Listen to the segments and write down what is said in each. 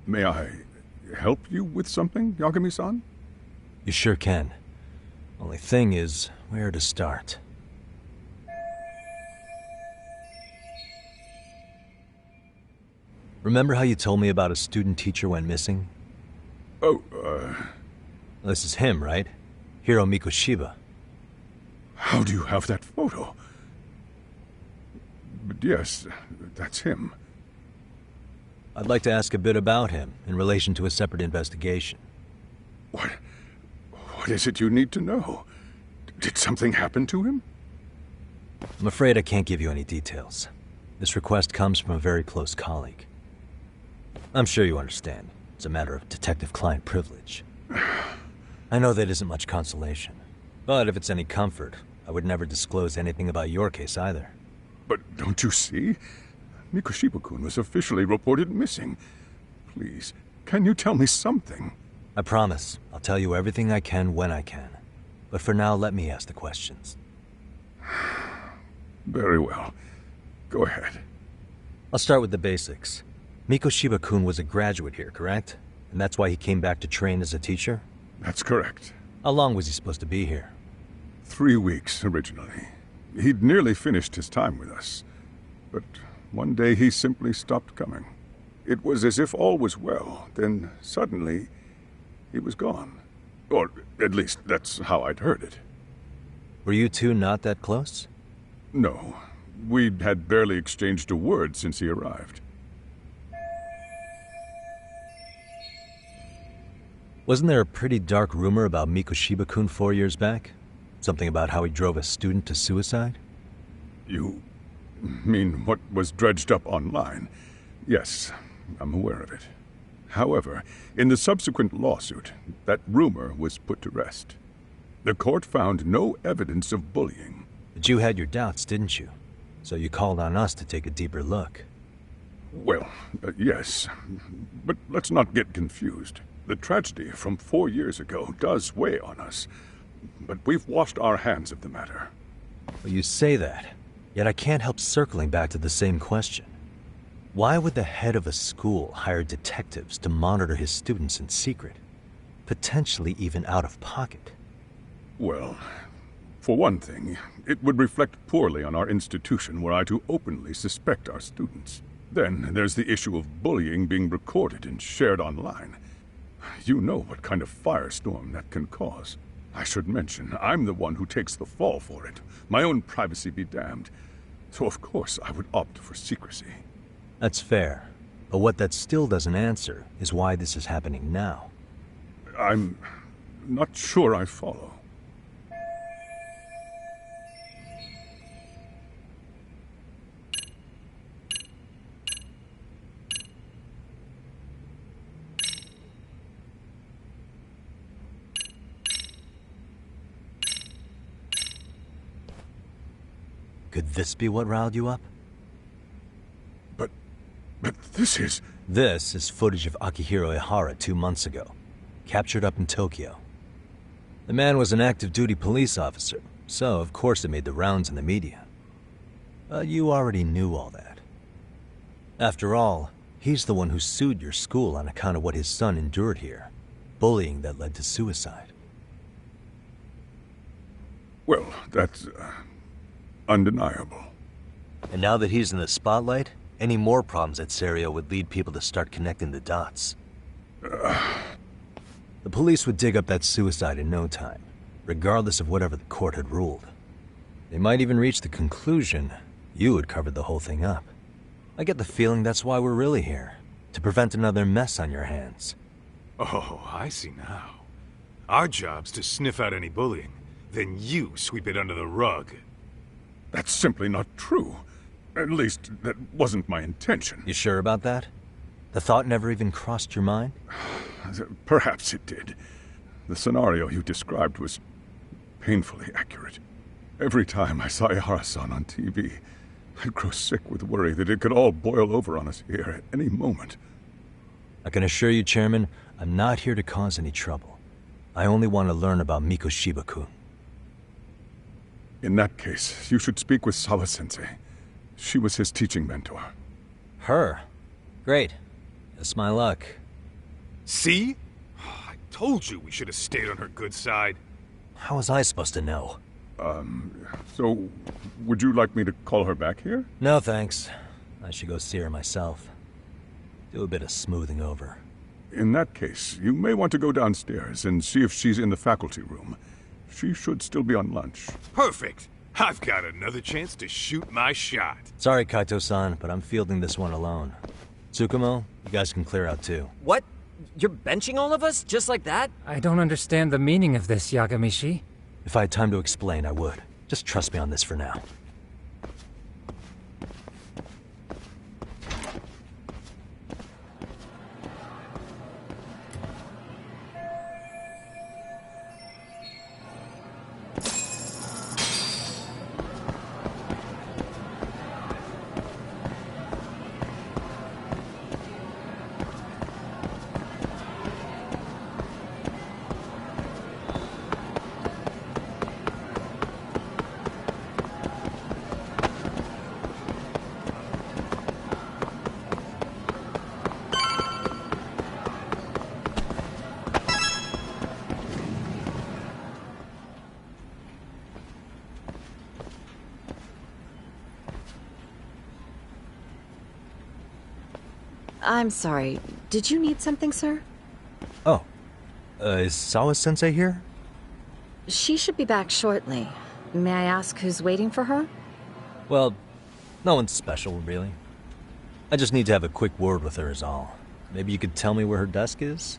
May I help you with something, Yagami-san? You sure can. Only thing is, where to start? Remember how you told me about a student teacher went missing? Oh, This is him, right? Hiro Mikoshiba. how do you have that photo? But yes, that's him. I'd like to ask a bit about him in relation to a separate investigation. What is it you need to know? Did something happen to him? I'm afraid I can't give you any details. This request comes from a very close colleague. I'm sure you understand. It's a matter of detective-client privilege. I know that isn't much consolation. But if it's any comfort, I would never disclose anything about your case either. But don't you see? Mikoshiba-kun was officially reported missing. Please, can you tell me something? I promise. I'll tell you everything I can when I can. But for now, let me ask the questions. Very well. Go ahead. I'll start with the basics. Mikoshiba-kun was a graduate here, correct? And that's why he came back to train as a teacher? That's correct. How long was he supposed to be here? 3 weeks, originally. He'd nearly finished his time with us. But one day he simply stopped coming. It was as if all was well, then suddenly he was gone. Or at least that's how I'd heard it. Were you two not that close? No, we'd had barely exchanged a word since he arrived. Wasn't there a pretty dark rumor about Mikoshiba-kun 4 years back? Something about how he drove a student to suicide? You mean what was dredged up online? Yes, I'm aware of it. However, in the subsequent lawsuit, that rumor was put to rest. The court found no evidence of bullying. But you had your doubts, didn't you? So you called on us to take a deeper look. Well, yes, but let's not get confused. The tragedy from 4 years ago does weigh on us, but we've washed our hands of the matter. Well, you say that, yet I can't help circling back to the same question. Why would the head of a school hire detectives to monitor his students in secret, potentially even out of pocket? Well, for one thing, it would reflect poorly on our institution were I to openly suspect our students. Then there's the issue of bullying being recorded and shared online. You know what kind of firestorm that can cause. I should mention, I'm the one who takes the fall for it. My own privacy be damned. So of course I would opt for secrecy. That's fair. But what that still doesn't answer is why this is happening now. I'm not sure I follow. Could this be what riled you up? But this is... This is footage of Akihiro Ihara 2 months ago, captured up in Tokyo. The man was an active-duty police officer, so of course it made the rounds in the media. But you already knew all that. After all, he's the one who sued your school on account of what his son endured here, bullying that led to suicide. Well, that's undeniable. And now that he's in the spotlight, any more problems at Serio would lead people to start connecting the dots. The police would dig up that suicide in no time, regardless of whatever the court had ruled. They might even reach the conclusion you had covered the whole thing up. I get the feeling that's why we're really here, to prevent another mess on your hands. Oh, I see now. Our job's to sniff out any bullying, then you sweep it under the rug. That's simply not true. At least, that wasn't my intention. You sure about that? The thought never even crossed your mind? Perhaps it did. The scenario you described was painfully accurate. Every time I saw Ihara-san on TV, I'd grow sick with worry that it could all boil over on us here at any moment. I can assure you, Chairman, I'm not here to cause any trouble. I only want to learn about Mikoshiba-kun. In that case, you should speak with Sawa-sensei. She was his teaching mentor. Her? Great. That's my luck. See? I told you we should have stayed on her good side. How was I supposed to know? So, would you like me to call her back here? No, thanks. I should go see her myself. Do a bit of smoothing over. In that case, you may want to go downstairs and see if she's in the faculty room. She should still be on lunch. Perfect! I've got another chance to shoot my shot. Sorry, Kaito-san, but I'm fielding this one alone. Tsukumo, you guys can clear out too. What? You're benching all of us? Just like that? I don't understand the meaning of this, Yagamishi. If I had time to explain, I would. Just trust me on this for now. I'm sorry. Did you need something, sir? Oh. Is Sawa-sensei here? She should be back shortly. May I ask who's waiting for her? Well, no one's special, really. I just need to have a quick word with her is all. Maybe you could tell me where her desk is?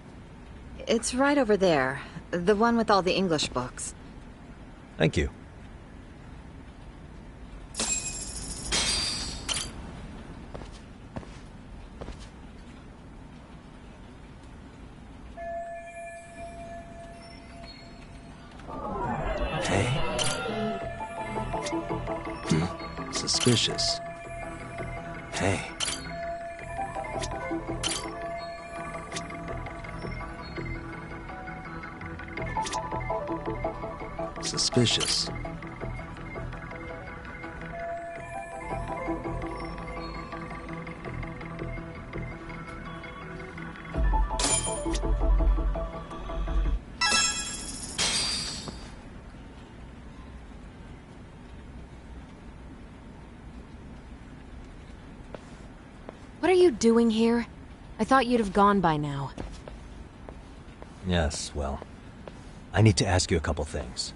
It's right over there. The one with all the English books. Thank you. Suspicious. Hey. Suspicious. What are you doing here? I thought you'd have gone by now. Yes, well, I need to ask you a couple things.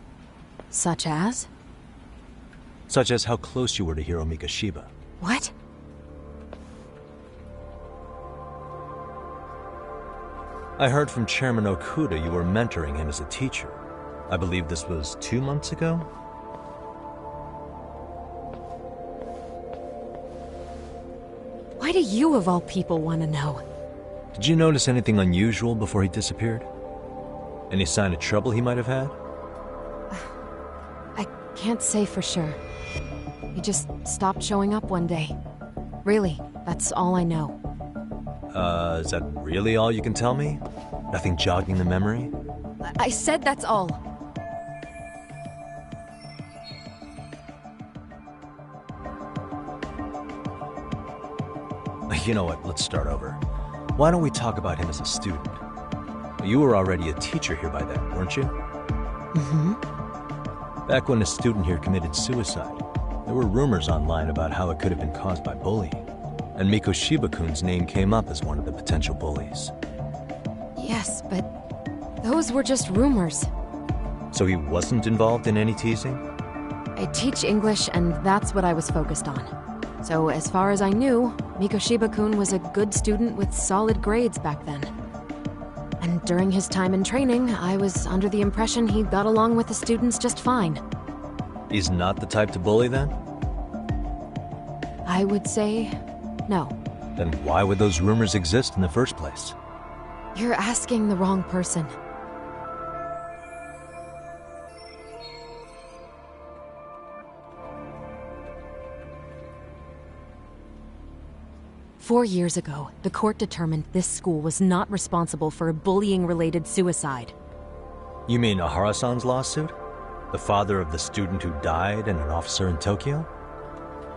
Such as? Such as how close you were to Hiro Mikoshiba. What? I heard from Chairman Okuda you were mentoring him as a teacher. I believe this was 2 months ago? Why do you, of all people, want to know? Did you notice anything unusual before he disappeared? Any sign of trouble he might have had? I can't say for sure. He just stopped showing up one day. Really, that's all I know. Is that really all you can tell me? Nothing jogging the memory? I said that's all. You know what, let's start over. Why don't we talk about him as a student? You were already a teacher here by then, weren't you? Mm-hmm. Back when a student here committed suicide, there were rumors online about how it could have been caused by bullying. And Mikoshiba-kun's name came up as one of the potential bullies. Yes, but those were just rumors. So he wasn't involved in any teasing? I teach English, and that's what I was focused on. So as far as I knew, Mikoshiba-kun was a good student with solid grades back then. And during his time in training, I was under the impression he got along with the students just fine. He's not the type to bully then? I would say no. Then why would those rumors exist in the first place? You're asking the wrong person. "4 years ago, the court determined this school was not responsible for a bullying-related suicide. You mean Ahara-san's lawsuit? The father of the student who died and an officer in Tokyo?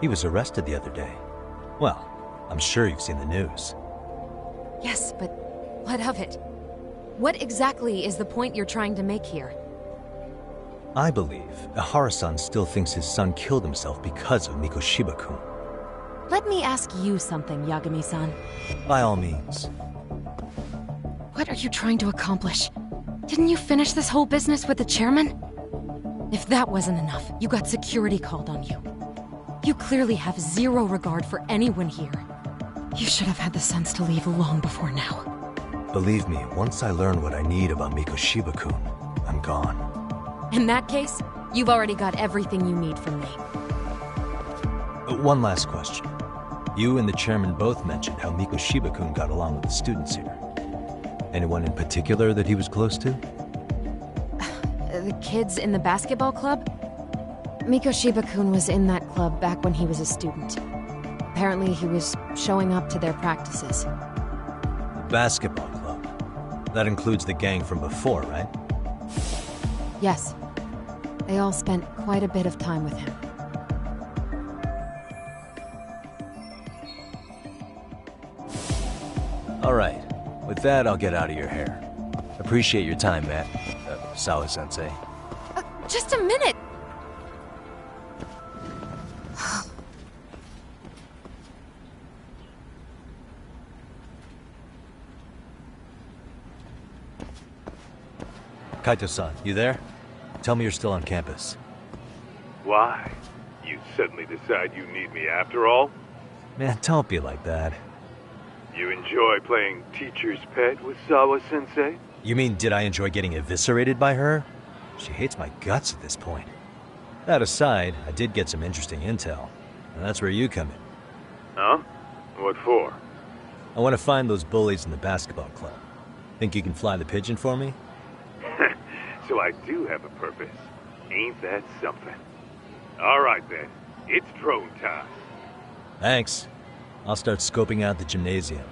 He was arrested the other day. Well, I'm sure you've seen the news. Yes, but What of it? What exactly is the point you're trying to make here? I believe Ihara-san still thinks his son killed himself because of Mikoshiba-kun. Let me ask you something, Yagami-san. By all means. What are you trying to accomplish? Didn't you finish this whole business with the chairman? If that wasn't enough, you got security called on you. You clearly have zero regard for anyone here. You should have had the sense to leave long before now. Believe me, once I learn what I need about Mikoshiba-kun, I'm gone. In that case, you've already got everything you need from me. One last question. You and the chairman both mentioned how Mikoshiba-kun got along with the students here. Anyone in particular that he was close to? The kids in the basketball club? Mikoshiba-kun was in that club back when he was a student. Apparently he was showing up to their practices. The basketball club? That includes the gang from before, right? Yes. They all spent quite a bit of time with him. All right. With that, I'll get out of your hair. Appreciate your time, Matt. Sawa-sensei. Just a minute! Kaito-san, you there? Tell me you're still on campus. Why? You suddenly decide you need me after all? Man, don't be like that. You enjoy playing teacher's pet with Sawa-sensei? You mean, did I enjoy getting eviscerated by her? She hates my guts at this point. That aside, I did get some interesting intel, and that's where you come in. Huh? What for? I want to find those bullies in the basketball club. Think you can fly the pigeon for me? So I do have a purpose. Ain't that something? All right then, it's drone time. Thanks. I'll start scoping out the gymnasium.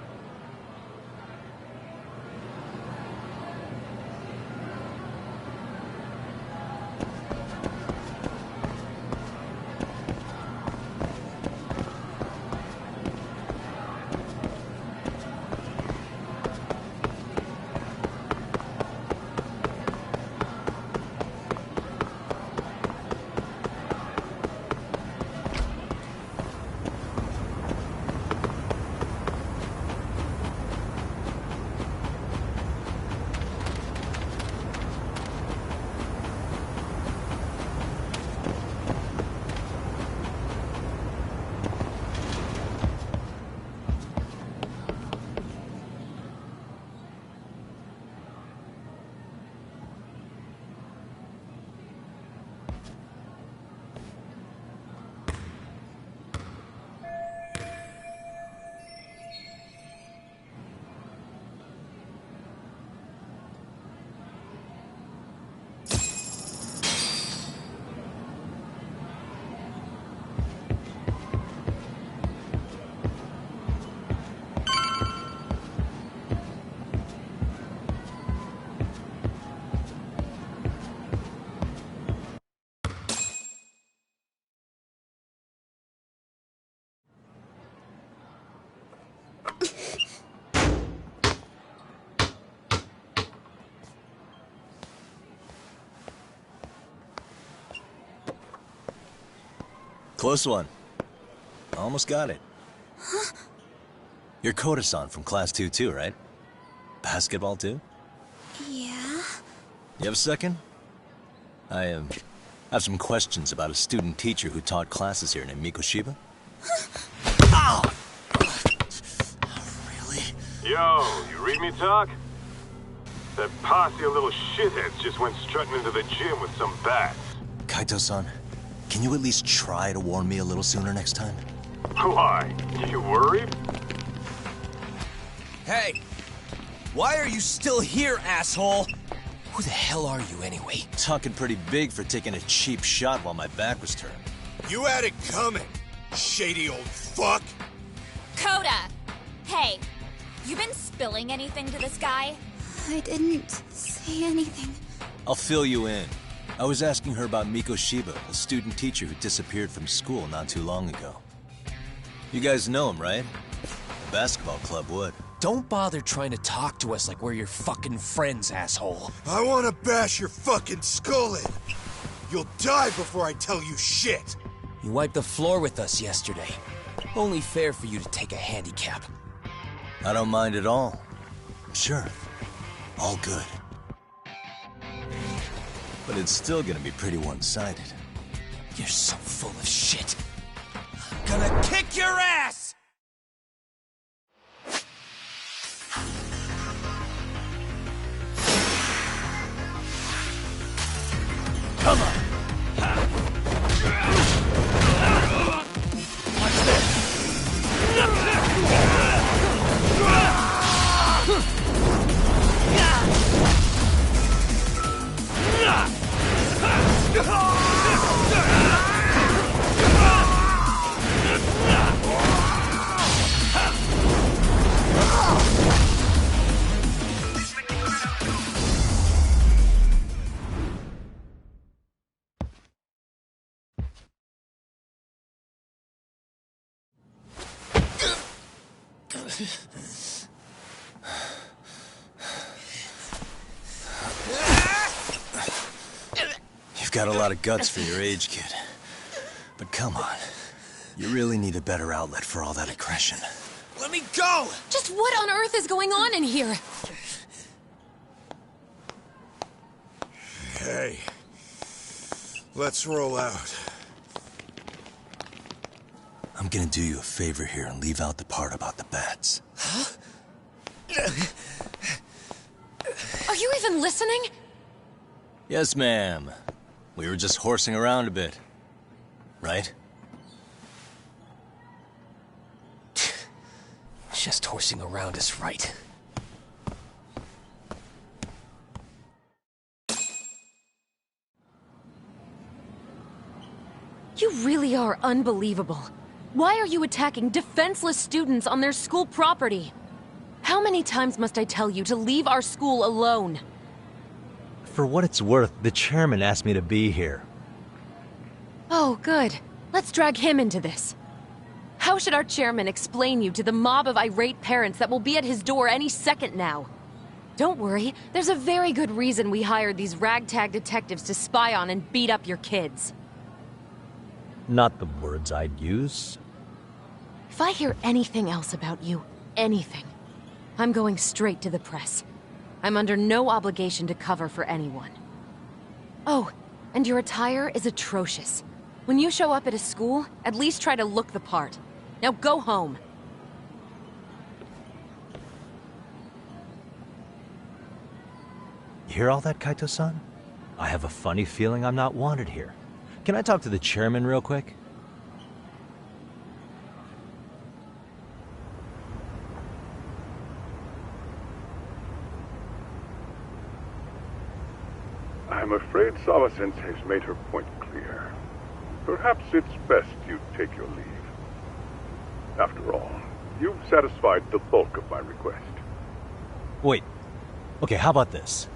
Close one. Almost got it. Huh? You're Koda-san from Class 2 too, right? Basketball too? Yeah? You have a second? I have some questions about a student teacher who taught classes here named Mikoshiba. Ow! Really? Yo, you read me talk? That posse of little shitheads just went strutting into the gym with some bats. Kaito-san, can you at least try to warn me a little sooner next time? Why? You worried? Hey! Why are you still here, asshole? Who the hell are you anyway? Talking pretty big for taking a cheap shot while my back was turned. You had it coming, shady old fuck! Coda! Hey, you been spilling anything to this guy? I didn't say anything. I'll fill you in. I was asking her about Mikoshiba, a student teacher who disappeared from school not too long ago. You guys know him, right? The basketball club would. Don't bother trying to talk to us like we're your fucking friends, asshole. I wanna bash your fucking skull in. You'll die before I tell you shit. You wiped the floor with us yesterday. Only fair for you to take a handicap. I don't mind at all. Sure. All good. But it's still gonna be pretty one-sided. You're so full of shit. I'm gonna kick your ass! Come on! Watch this! You've got a lot of guts for your age, kid. But come on. You really need a better outlet for all that aggression. Let me go! Just what on earth is going on in here? Hey. Let's roll out. I'm gonna do you a favor here and leave out the part about the bats. Huh? Are you even listening? Yes, ma'am. We were just horsing around a bit. Right? Just horsing around is right. You really are unbelievable. Why are you attacking defenseless students on their school property? How many times must I tell you to leave our school alone? For what it's worth, the chairman asked me to be here. Oh, good. Let's drag him into this. How should our chairman explain you to the mob of irate parents that will be at his door any second now? Don't worry, there's a very good reason we hired these ragtag detectives to spy on and beat up your kids. Not the words I'd use. If I hear anything else about you, anything, I'm going straight to the press. I'm under no obligation to cover for anyone. Oh, and your attire is atrocious. When you show up at a school, at least try to look the part. Now go home. You hear all that, Kaito-san? I have a funny feeling I'm not wanted here. Can I talk to the chairman real quick? I'm afraid Sawa-sensei's made her point clear. Perhaps it's best you take your leave. After all, you've satisfied the bulk of my request. Wait. Okay, how about this?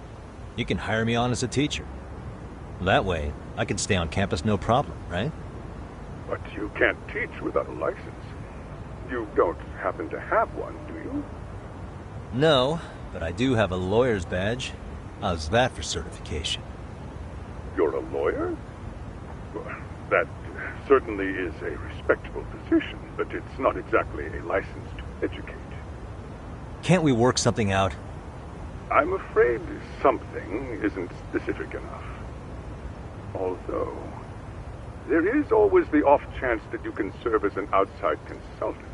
You can hire me on as a teacher. That way, I can stay on campus no problem, right? But you can't teach without a license. You don't happen to have one, do you? No, but I do have a lawyer's badge. How's that for certification? You're a lawyer? Well, that certainly is a respectable position, but it's not exactly a license to educate. Can't we work something out? I'm afraid something isn't specific enough. Although, there is always the off chance that you can serve as an outside consultant.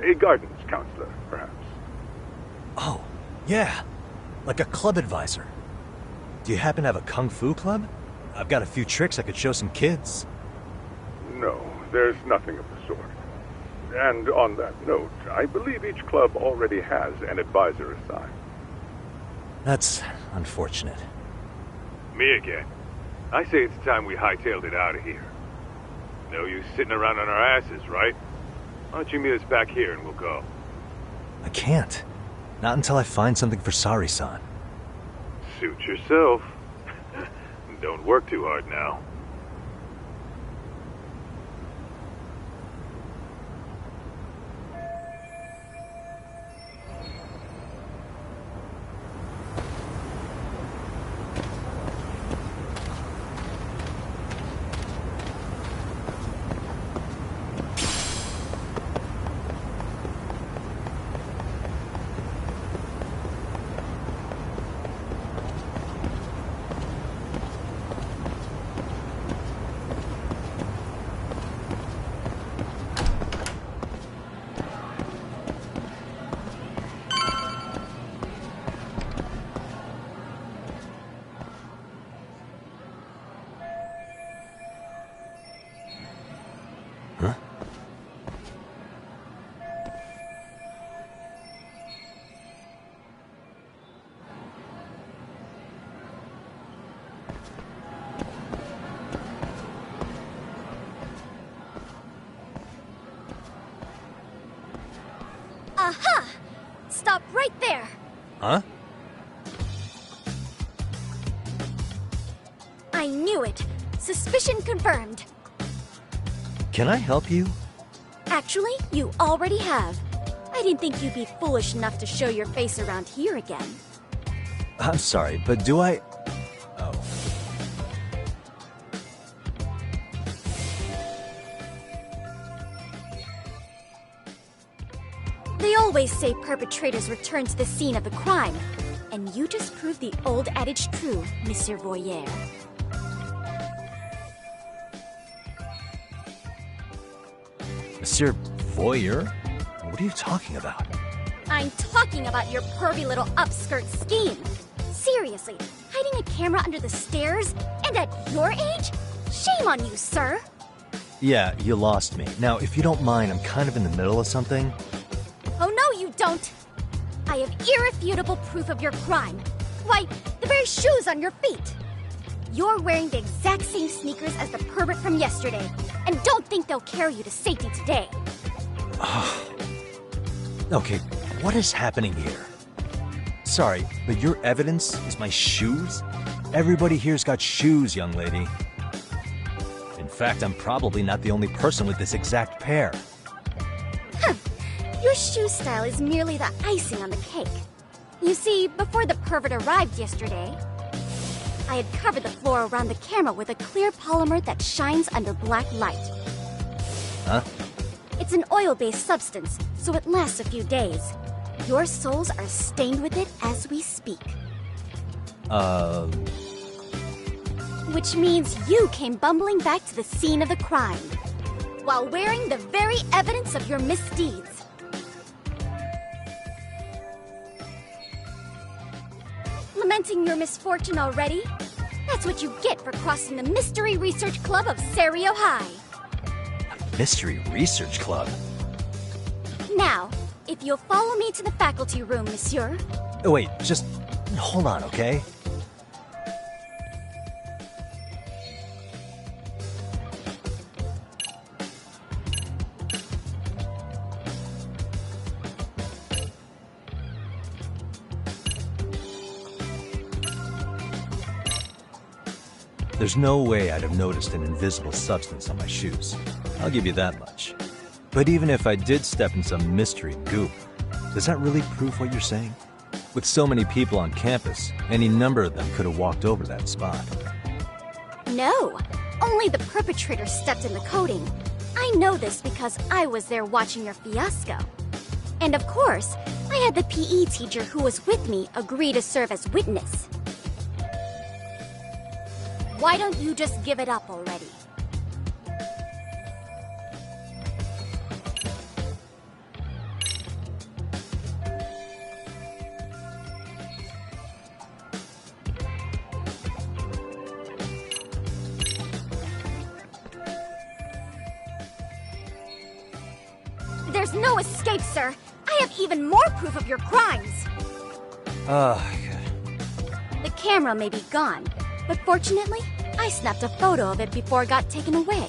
A guidance counselor, perhaps. Oh, yeah. Like a club advisor. Do you happen to have a kung fu club? I've got a few tricks I could show some kids. No, there's nothing of the sort. And on that note, I believe each club already has an advisor assigned. That's unfortunate. Me again. I say it's time we hightailed it out of here. No use sitting around on our asses, right? Why don't you meet us back here and we'll go? I can't. Not until I find something for Sari-san. Suit yourself. Don't work too hard now. right there. Huh? I knew it. Suspicion confirmed. Can I help you? Actually, you already have. I didn't think you'd be foolish enough to show your face around here again. I'm sorry, but do I... Oh. They always say perpetrators return to the scene of the crime. And you just proved the old adage true, Monsieur Voyer. Monsieur Voyeur? What are you talking about? I'm talking about your pervy little upskirt scheme. Seriously, hiding a camera under the stairs? And at your age? Shame on you, sir. Yeah, you lost me. Now, if you don't mind, I'm kind of in the middle of something. Oh no, you don't. I have irrefutable proof of your crime. Why, the very shoes on your feet. You're wearing the exact same sneakers as the pervert from yesterday, and don't think they'll carry you to safety today. Okay, what is happening here? Sorry, but your evidence is my shoes? Everybody here's got shoes, young lady. In fact, I'm probably not the only person with this exact pair. Your shoe style is merely the icing on the cake. You see, before the pervert arrived yesterday, I had covered the floor around the camera with a clear polymer that shines under black light. Huh? It's an oil-based substance, so it lasts a few days. Your soles are stained with it as we speak. Which means you came bumbling back to the scene of the crime, while wearing the very evidence of your misdeeds. Lamenting your misfortune already? That's what you get for crossing the Mystery Research Club of Serio High. Mystery Research Club? Now, if you'll follow me to the faculty room, monsieur. Oh, wait, just hold on, okay? There's no way I'd have noticed an invisible substance on my shoes. I'll give you that much. But even if I did step in some mystery goop, does that really prove what you're saying? With so many people on campus, any number of them could have walked over that spot. No, only the perpetrator stepped in the coating. I know this because I was there watching your fiasco. And of course, I had the PE teacher who was with me agree to serve as witness. Why don't you just give it up already? There's no escape, sir. I have even more proof of your crimes. The camera may be gone, but fortunately, I snapped a photo of it before it got taken away.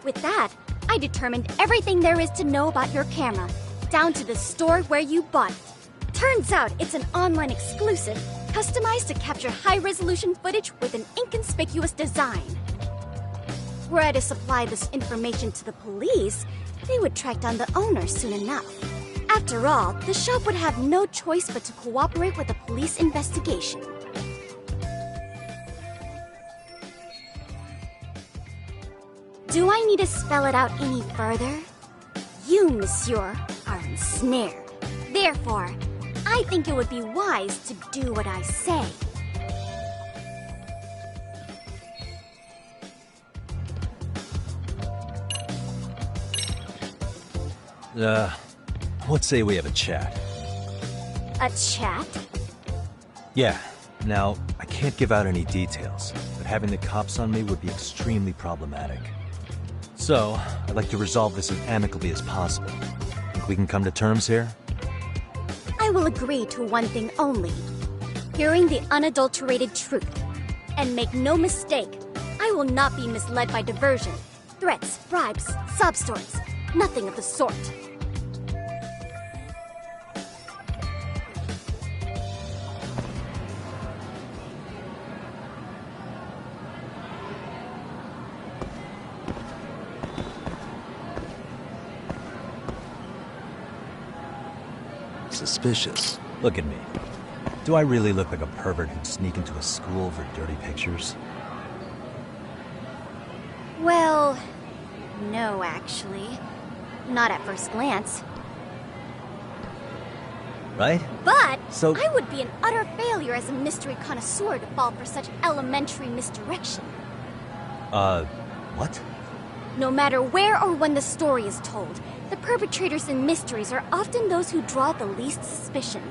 With that, I determined everything there is to know about your camera, down to the store where you bought it. Turns out it's an online exclusive, customized to capture high-resolution footage with an inconspicuous design. Were I to supply this information to the police, they would track down the owner soon enough. After all, the shop would have no choice but to cooperate with the police investigation. Do I need to spell it out any further? You, monsieur, are ensnared. Therefore, I think it would be wise to do what I say. Let's say we have a chat. A chat? Yeah. Now, I can't give out any details, but having the cops on me would be extremely problematic. So, I'd like to resolve this as amicably as possible. Think we can come to terms here? I will agree to one thing only. Hearing the unadulterated truth. And make no mistake, I will not be misled by diversion, threats, bribes, sob stories. Nothing of the sort. Suspicious. Look at me. Do I really look like a pervert who'd sneak into a school for dirty pictures? Well, no, actually. Not at first glance. Right? But So- I would be an utter failure as a mystery connoisseur to fall for such elementary misdirection. What? No matter where or when the story is told, the perpetrators in mysteries are often those who draw the least suspicion.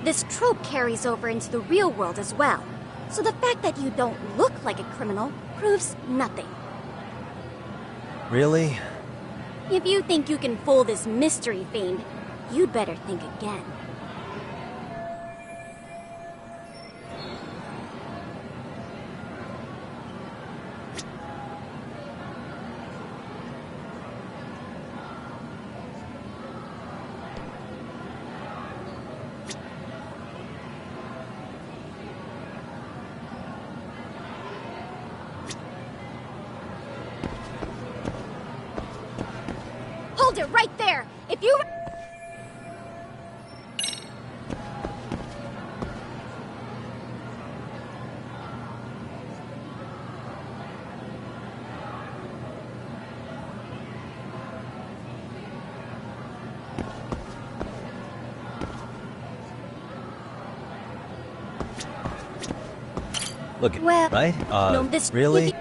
This trope carries over into the real world as well, so the fact that you don't look like a criminal proves nothing. Really? If you think you can fool this mystery fiend, you'd better think again. Hold it right there! If you... Look at Well, right? no, this... Really?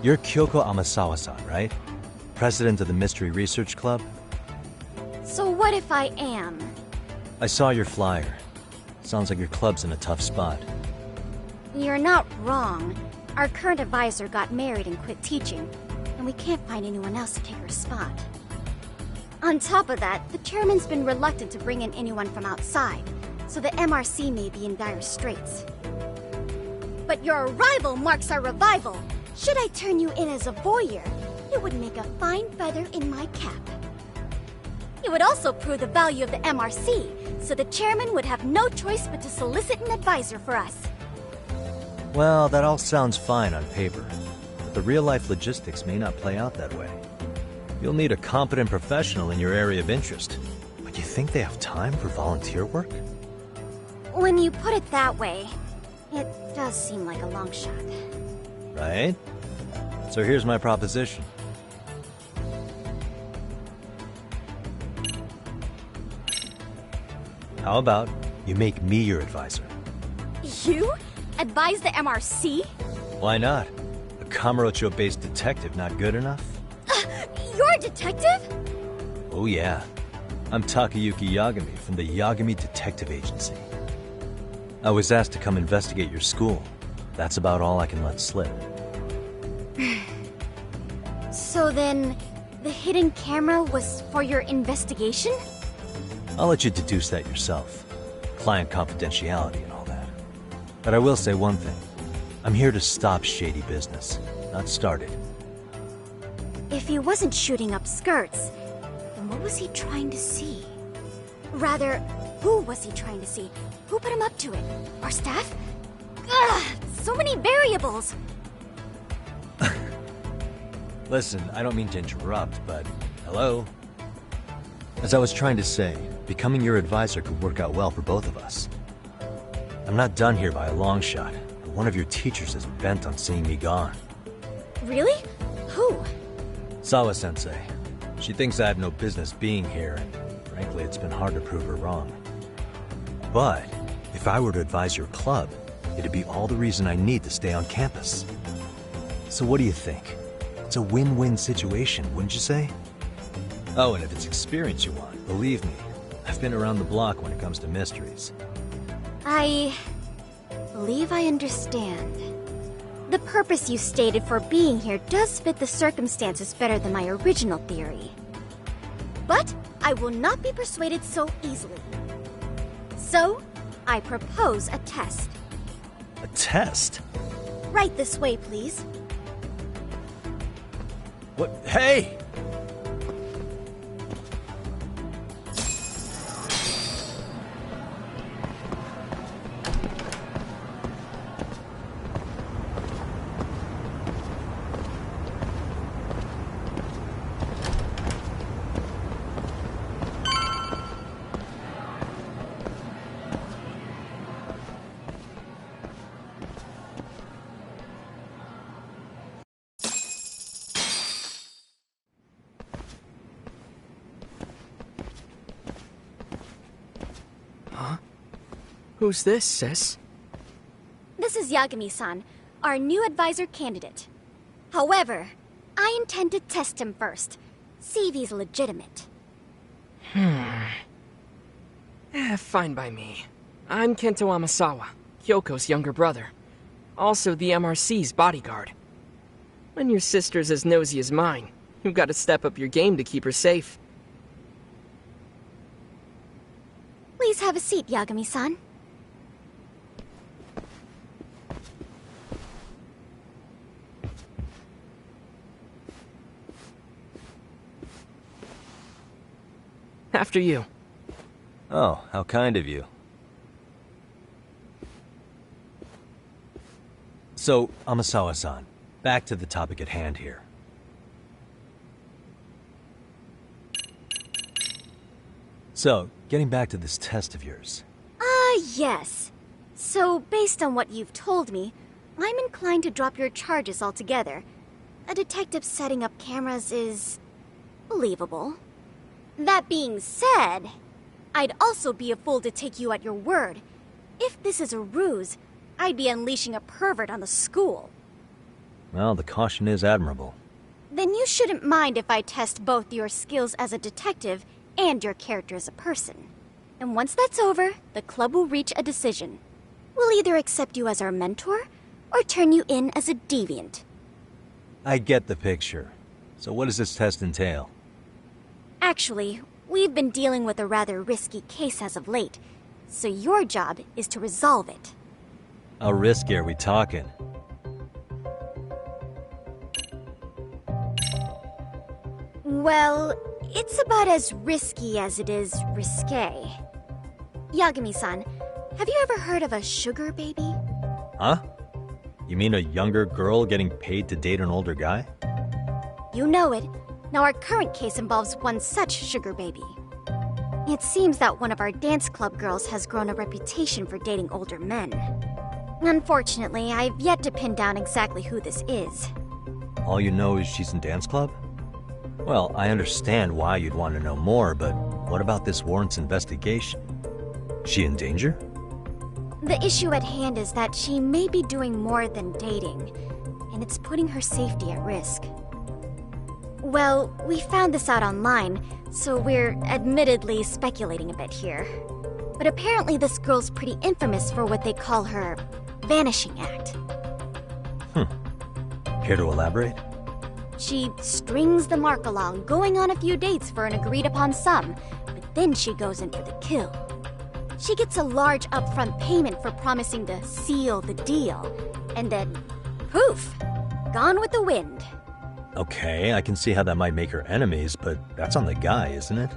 You're Kyoko Amasawa-san, right? President of the Mystery Research Club? So what if I am? I saw your flyer. Sounds like your club's in a tough spot. You're not wrong. Our current advisor got married and quit teaching, and we can't find anyone else to take her spot. On top of that, the chairman's been reluctant to bring in anyone from outside, so the MRC may be in dire straits. But your arrival marks our revival. Should I turn you in as a voyeur, it would make a fine feather in my cap. It would also prove the value of the MRC, so the chairman would have no choice but to solicit an advisor for us. Well, that all sounds fine on paper, but the real-life logistics may not play out that way. You'll need a competent professional in your area of interest. But you think they have time for volunteer work? When you put it that way, it does seem like a long shot. Right? So here's my proposition. How about you make me your advisor? You? Advise the MRC? Why not? A Kamurocho-based detective not good enough? You're a detective? Oh yeah. I'm Takayuki Yagami from the Yagami Detective Agency. I was asked to come investigate your school. That's about all I can let slip. So then, the hidden camera was for your investigation? I'll let you deduce that yourself. Client confidentiality and all that. But I will say one thing. I'm here to stop shady business, not start it. If he wasn't shooting up skirts, then what was he trying to see? Rather, who was he trying to see? Who put him up to it? Our staff? Ugh, so many variables! Listen, I don't mean to interrupt, but hello? As I was trying to say, becoming your advisor could work out well for both of us. I'm not done here by a long shot, but one of your teachers is bent on seeing me gone. Really? Who? Sawa-sensei. She thinks I have no business being here, and frankly, it's been hard to prove her wrong. But if I were to advise your club, it'd be all the reason I need to stay on campus. So what do you think? It's a win-win situation, wouldn't you say? Oh, and if it's experience you want, believe me, I've been around the block when it comes to mysteries. I believe I understand. The purpose you stated for being here does fit the circumstances better than my original theory. But I will not be persuaded so easily. So, I propose a test. A test? Right this way, please. What? Hey! Who's this, sis? This is Yagami-san, our new advisor candidate. However, I intend to test him first. See if he's legitimate. Fine by me. I'm Kento Amasawa, Kyoko's younger brother. Also the MRC's bodyguard. When your sister's as nosy as mine, you've got to step up your game to keep her safe. Please have a seat, Yagami-san. After you. Oh, how kind of you. So, Amasawa-san, back to the topic at hand here. So, getting back to this test of yours. Yes. So, based on what you've told me, I'm inclined to drop your charges altogether. A detective setting up cameras is believable. That being said, I'd also be a fool to take you at your word. If this is a ruse, I'd be unleashing a pervert on the school. Well, the caution is admirable. Then you shouldn't mind if I test both your skills as a detective and your character as a person. And once that's over, the club will reach a decision. We'll either accept you as our mentor, or turn you in as a deviant. I get the picture. So what does this test entail? Actually, we've been dealing with a rather risky case as of late, so your job is to resolve it. How risky are we talking? Well, it's about as risky as it is risque. Yagami-san, have you ever heard of a sugar baby? Huh? You mean a younger girl getting paid to date an older guy? You know it. Now our current case involves one such sugar baby. It seems that one of our dance club girls has grown a reputation for dating older men. Unfortunately, I've yet to pin down exactly who this is. All you know is she's in dance club? Well, I understand why you'd want to know more, but what about this warrants investigation? She in danger? The issue at hand is that she may be doing more than dating, and it's putting her safety at risk. Well, we found this out online, so we're admittedly speculating a bit here. But apparently this girl's pretty infamous for what they call her vanishing act. Care to elaborate? She strings the mark along, going on a few dates for an agreed-upon sum, but then she goes in for the kill. She gets a large upfront payment for promising to seal the deal, and then, poof, gone with the wind. Okay, I can see how that might make her enemies, but that's on the guy, isn't it?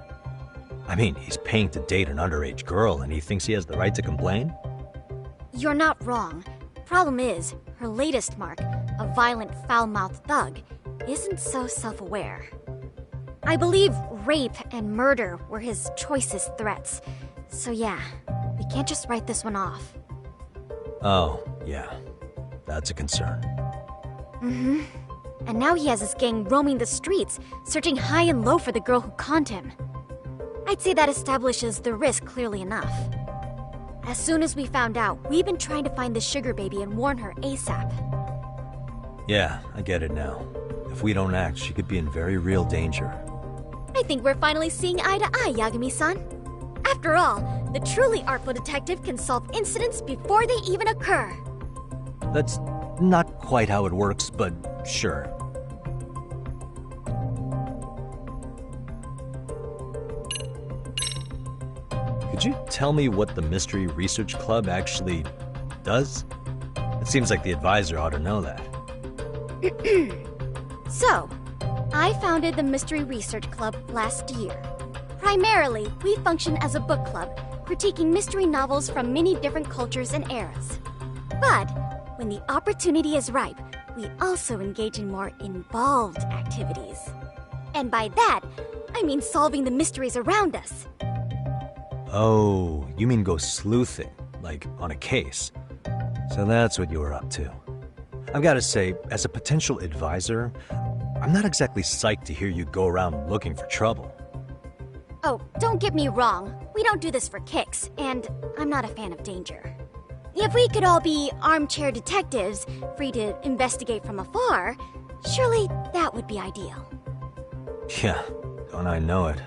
I mean, he's paying to date an underage girl, and he thinks he has the right to complain? You're not wrong. Problem is, her latest mark, a violent, foul-mouthed thug, isn't so self-aware. I believe rape and murder were his choicest threats. So yeah, we can't just write this one off. Oh, yeah. That's a concern. Mm-hmm. And now he has his gang roaming the streets, searching high and low for the girl who conned him. I'd say that establishes the risk clearly enough. As soon as we found out, we've been trying to find the sugar baby and warn her ASAP. Yeah, I get it now. If we don't act, she could be in very real danger. I think we're finally seeing eye to eye, Yagami-san. After all, the truly artful detective can solve incidents before they even occur. That's not quite how it works, but sure. Could you tell me what the Mystery Research Club actually does? It seems like the advisor ought to know that. So, I founded the Mystery Research Club last year. Primarily, we function as a book club, critiquing mystery novels from many different cultures and eras. But, when the opportunity is ripe, we also engage in more involved activities. And by that, I mean solving the mysteries around us. Oh, you mean go sleuthing, like on a case. So that's what you were up to. I've got to say, as a potential advisor, I'm not exactly psyched to hear you go around looking for trouble. Oh, don't get me wrong. We don't do this for kicks, and I'm not a fan of danger. If we could all be armchair detectives, free to investigate from afar, surely that would be ideal. Yeah, don't I know it.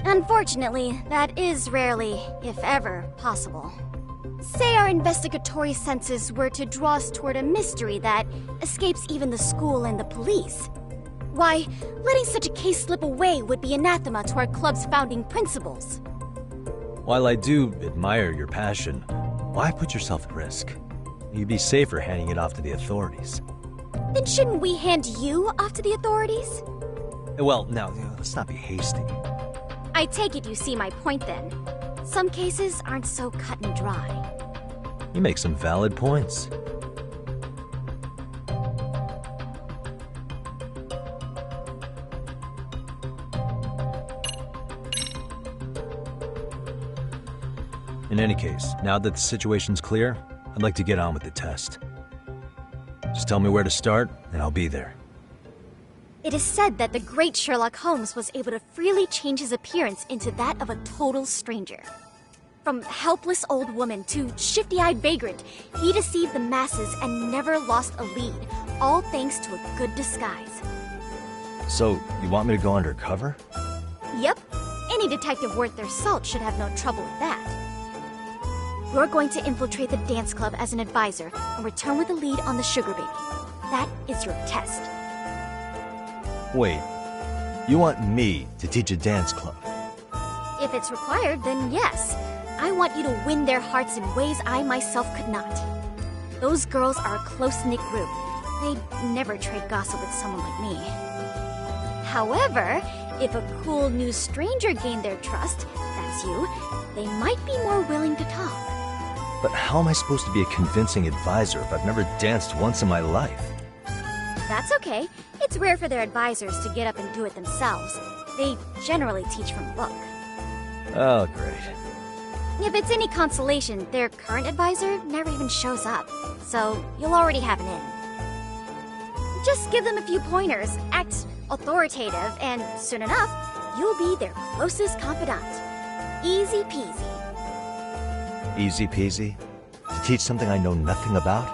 Unfortunately, that is rarely, if ever, possible. Say our investigatory senses were to draw us toward a mystery that escapes even the school and the police. Why, letting such a case slip away would be anathema to our club's founding principles. While I do admire your passion, why put yourself at risk? You'd be safer handing it off to the authorities. Then shouldn't we hand you off to the authorities? Well, now, let's not be hasty. I take it you see my point then. Some cases aren't so cut and dry. You make some valid points. In any case, now that the situation's clear, I'd like to get on with the test. Just tell me where to start, and I'll be there. It is said that the great Sherlock Holmes was able to freely change his appearance into that of a total stranger. From helpless old woman to shifty-eyed vagrant, he deceived the masses and never lost a lead, all thanks to a good disguise. So, you want me to go undercover? Yep. Any detective worth their salt should have no trouble with that. You're going to infiltrate the dance club as an advisor and return with a lead on the sugar baby. That is your test. Wait, you want me to teach a dance club? If it's required, then yes. I want you to win their hearts in ways I myself could not. Those girls are a close-knit group. They'd never trade gossip with someone like me. However, if a cool new stranger gained their trust, that's you, they might be more willing to talk. But how am I supposed to be a convincing advisor if I've never danced once in my life? That's okay. It's rare for their advisors to get up and do it themselves. They generally teach from a book. Oh, great. If it's any consolation, their current advisor never even shows up, so you'll already have an in. Just give them a few pointers, act authoritative, and soon enough, you'll be their closest confidant. Easy peasy. Easy peasy? To teach something I know nothing about?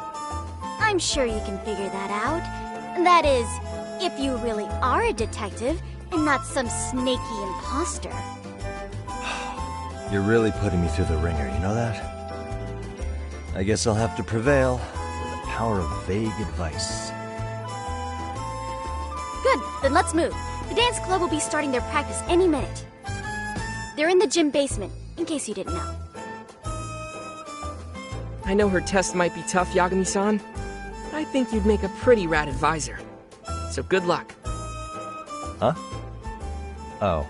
I'm sure you can figure that out. That is, if you really are a detective and not some snaky imposter. You're really putting me through the ringer, you know that? I guess I'll have to prevail with the power of vague advice. Good, then let's move. The dance club will be starting their practice any minute. They're in the gym basement, in case you didn't know. I know her test might be tough, Yagami-san, but I think you'd make a pretty rad advisor. So good luck. Huh? Oh.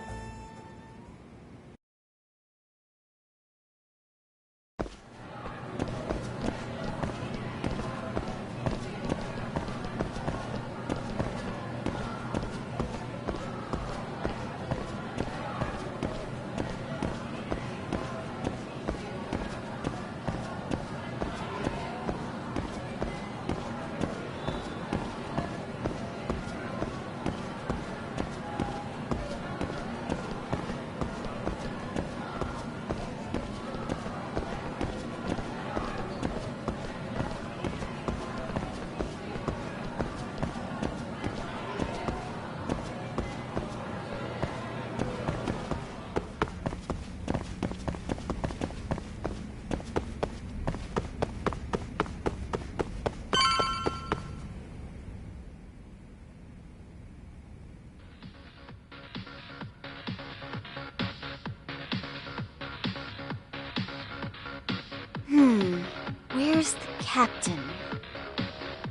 Where's the captain?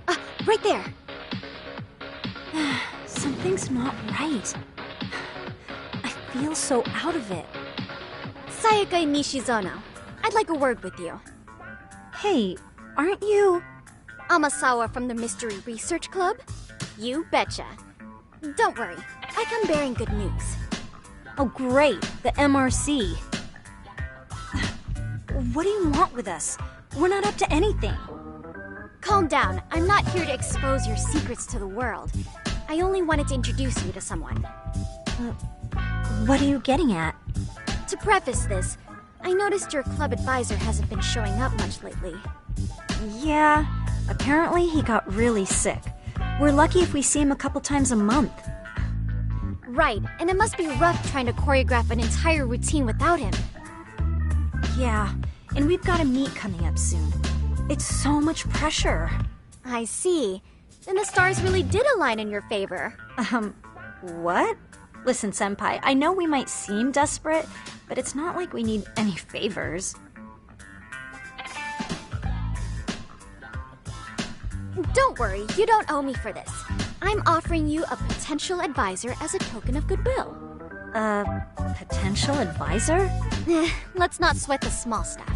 Ah, right there! Something's not right. I feel so out of it. Sayaka Nishizono, I'd like a word with you. Hey, aren't you... Amasawa from the Mystery Research Club? You betcha. Don't worry, I come bearing good news. Oh great, the MRC. What do you want with us? We're not up to anything. Calm down, I'm not here to expose your secrets to the world. I only wanted to introduce you to someone. What are you getting at? To preface this, I noticed your club advisor hasn't been showing up much lately. Yeah, apparently he got really sick. We're lucky if we see him a couple times a month. Right, and it must be rough trying to choreograph an entire routine without him. Yeah, and we've got a meet coming up soon. It's so much pressure. I see. Then the stars really did align in your favor. What? Listen, Senpai, I know we might seem desperate, but it's not like we need any favors. Don't worry, you don't owe me for this. I'm offering you a potential advisor as a token of goodwill. Potential advisor? Let's not sweat the small stuff.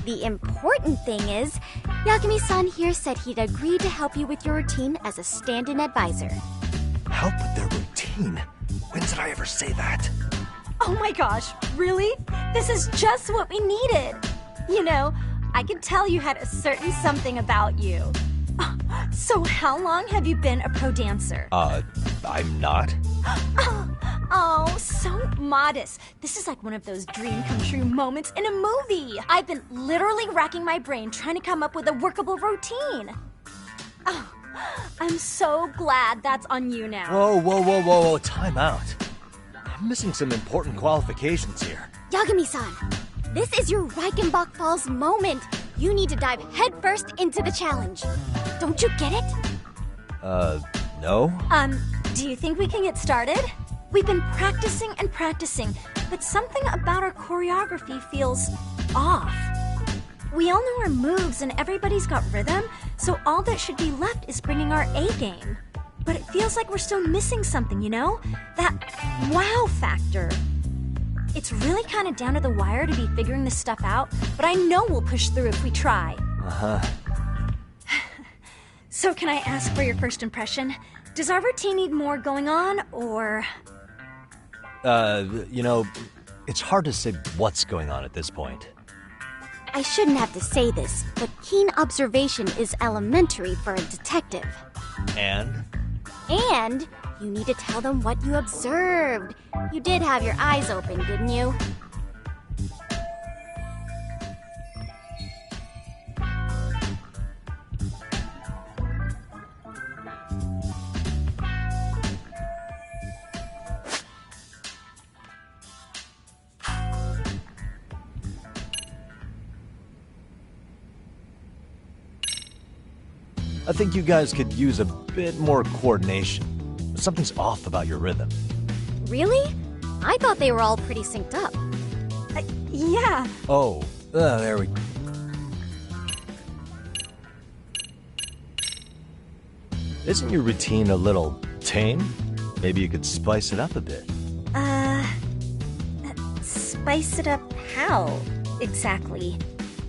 The important thing is, Yagami-san here said he'd agree to help you with your routine as a stand-in advisor. Help with their routine? When did I ever say that? Oh my gosh, really? This is just what we needed. You know, I could tell you had a certain something about you. So how long have you been a pro dancer? I'm not. Oh, so modest. This is like one of those dream come true moments in a movie. I've been literally racking my brain trying to come up with a workable routine. Oh, I'm so glad that's on you now. Whoa, time out. I'm missing some important qualifications here. Yagami-san, this is your Reichenbach Falls moment. You need to dive headfirst into the challenge. Don't you get it? No? Do you think we can get started? We've been practicing and practicing, but something about our choreography feels off. We all know our moves and everybody's got rhythm, so all that should be left is bringing our A game. But it feels like we're still missing something, you know? That wow factor. It's really kind of down to the wire to be figuring this stuff out, but I know we'll push through if we try. Uh-huh. So can I ask for your first impression? Does our routine need more going on, or...? You know, it's hard to say what's going on at this point. I shouldn't have to say this, but keen observation is elementary for a detective. And? And you need to tell them what you observed. You did have your eyes open, didn't you? I think you guys could use a bit more coordination. Something's off about your rhythm. Really? I thought they were all pretty synced up. Yeah. Oh, there we go. Isn't your routine a little tame? Maybe you could spice it up a bit. Spice it up how, exactly?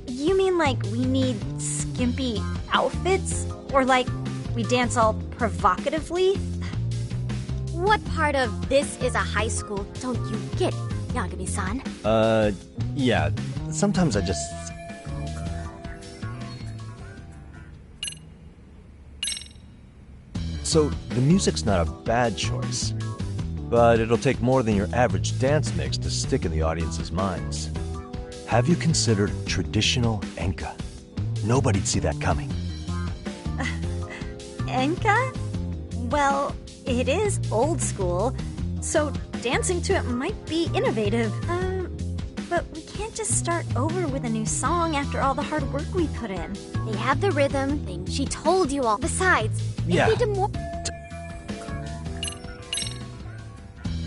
You mean like we need skimpy outfits? Or like we dance all provocatively? What part of this is a high school don't you get, Yagami-san? Yeah. Sometimes I just... So, the music's not a bad choice. But it'll take more than your average dance mix to stick in the audience's minds. Have you considered traditional enka? Nobody'd see that coming. Enka? Well, it is old school, so dancing to it might be innovative. But we can't just start over with a new song after all the hard work we put in. They have the rhythm thing. She told you all. Besides, Yeah. they need to more.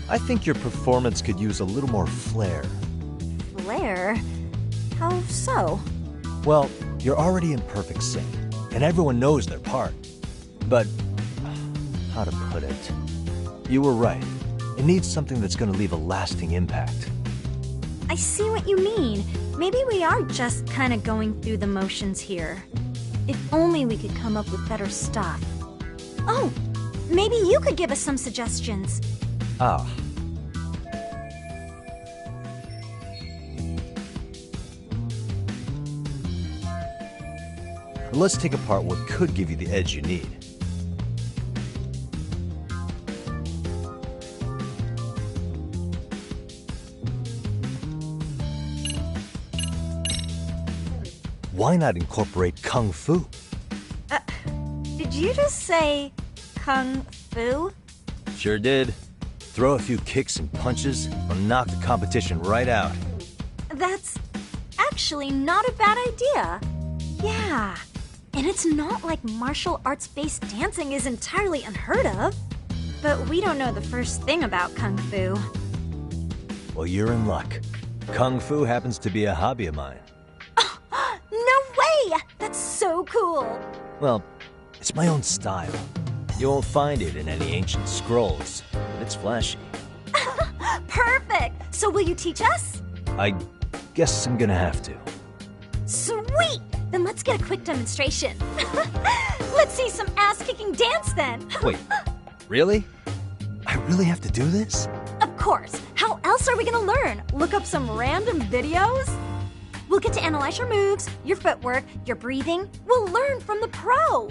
I think your performance could use a little more flair. Flair? How so? Well, you're already in perfect sync, and everyone knows their part. But, how to put it? You were right. It needs something that's gonna leave a lasting impact. I see what you mean. Maybe we are just kind of going through the motions here. If only we could come up with better stuff. Oh, maybe you could give us some suggestions. Ah. Let's take apart what could give you the edge you need. Why not incorporate Kung Fu? Did you just say Kung Fu? Sure did. Throw a few kicks and punches, or knock the competition right out. That's actually not a bad idea. Yeah. And it's not like martial arts-based dancing is entirely unheard of. But we don't know the first thing about Kung Fu. Well, you're in luck. Kung Fu happens to be a hobby of mine. No way! That's so cool! Well, it's my own style. You won't find it in any ancient scrolls, but it's flashy. Perfect! So will you teach us? I guess I'm gonna have to. Sweet! Then let's get a quick demonstration. Let's see some ass-kicking dance then. Wait, really? I really have to do this? Of course. How else are we gonna learn? Look up some random videos? We'll get to analyze your moves, your footwork, your breathing. We'll learn from the pro.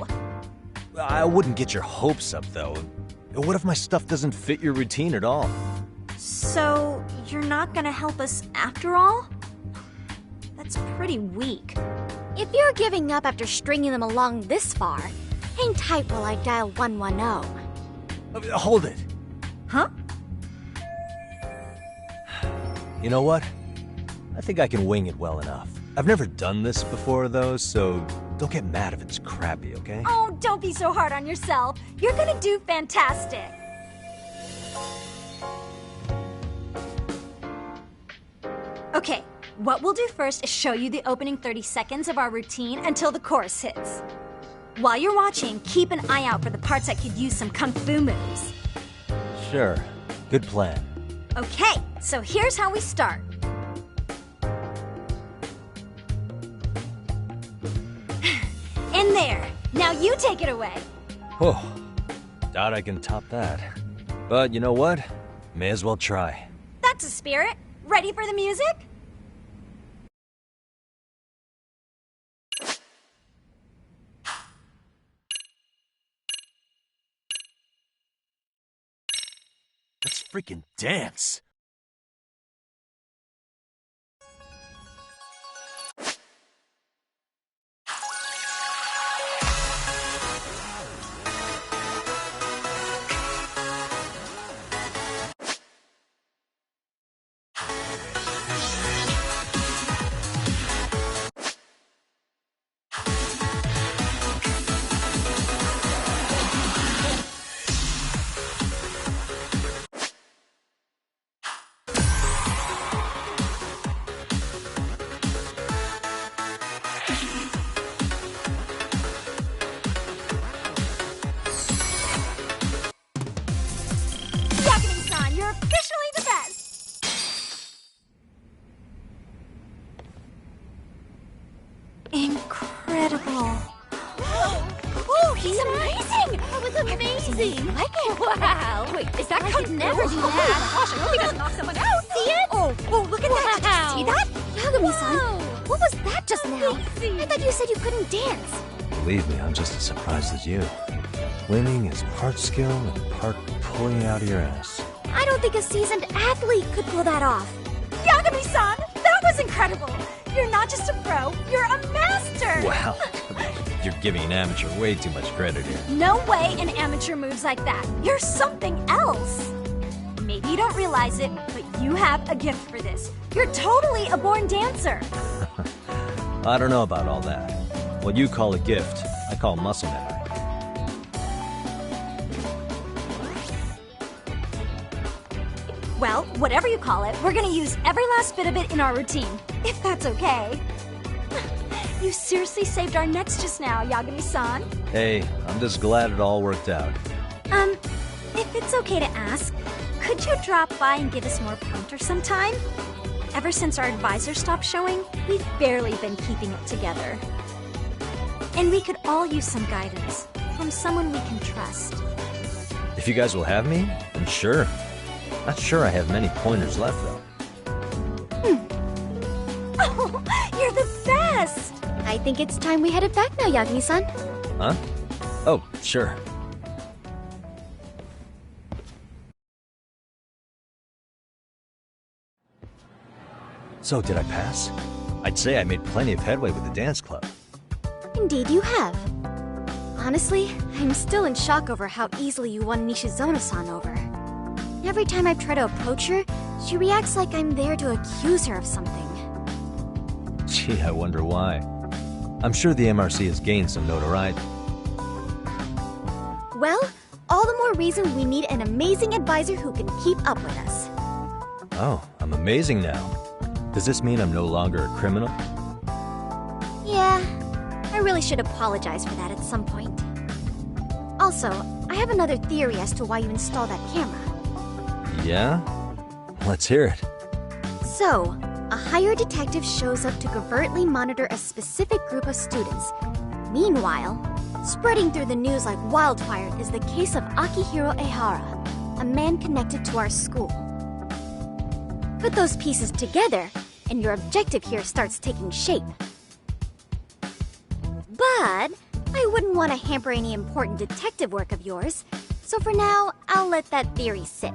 I wouldn't get your hopes up, though. What if my stuff doesn't fit your routine at all? So, you're not gonna help us after all? That's pretty weak. If you're giving up after stringing them along this far, hang tight while I dial 110. Hold it. Huh? You know what? I think I can wing it well enough. I've never done this before, though, so don't get mad if it's crappy, okay? Oh, don't be so hard on yourself. You're gonna do fantastic. Okay, what we'll do first is show you the opening 30 seconds of our routine until the chorus hits. While you're watching, keep an eye out for the parts that could use some kung fu moves. Sure. Good plan. Okay, so here's how we start. In there. Now you take it away. Oh, doubt I can top that. But you know what? May as well try. That's a spirit. Ready for the music? Let's freaking dance. Incredible. Oh, he's amazing! That was amazing! Wow! Wait, is that kung fu? Never do that. Gosh, I hope he doesn't knock someone out. See it? Oh, look at that! Did you see that? Yagami-san, what was that just now? I thought you said you couldn't dance. Believe me, I'm just as surprised as you. Winning is part skill and part pulling out of your ass. I don't think a seasoned athlete could pull that off. Yagami-san, that was incredible. You're not just a pro, you're a master. Wow. You're giving an amateur way too much credit here. No way an amateur moves like that. You're something else. Maybe you don't realize it, but you have a gift for this. You're totally a born dancer. I don't know about all that. What you call a gift, I call muscle memory. Well, whatever you call it, we're gonna use every last bit of it in our routine, if that's okay. You seriously saved our necks just now, Yagami-san. Hey, I'm just glad it all worked out. If it's okay to ask, could you drop by and give us more pointer sometime? Ever since our advisor stopped showing, we've barely been keeping it together. And we could all use some guidance from someone we can trust. If you guys will have me, then sure. Not sure I have many pointers left, though. Oh, you're the best! I think it's time we headed back now, Yagami-san. Huh? Oh, sure. So, did I pass? I'd say I made plenty of headway with the dance club. Indeed you have. Honestly, I'm still in shock over how easily you won Nishizono-san over. Every time I try to approach her, she reacts like I'm there to accuse her of something. Gee, I wonder why. I'm sure the MRC has gained some notoriety. Well, all the more reason we need an amazing advisor who can keep up with us. Oh, I'm amazing now. Does this mean I'm no longer a criminal? Yeah, I really should apologize for that at some point. Also, I have another theory as to why you installed that camera. Yeah? Let's hear it. So, a hired detective shows up to covertly monitor a specific group of students. Meanwhile, spreading through the news like wildfire is the case of Akihiro Ehara, a man connected to our school. Put those pieces together, and your objective here starts taking shape. But I wouldn't want to hamper any important detective work of yours, so for now, I'll let that theory sit.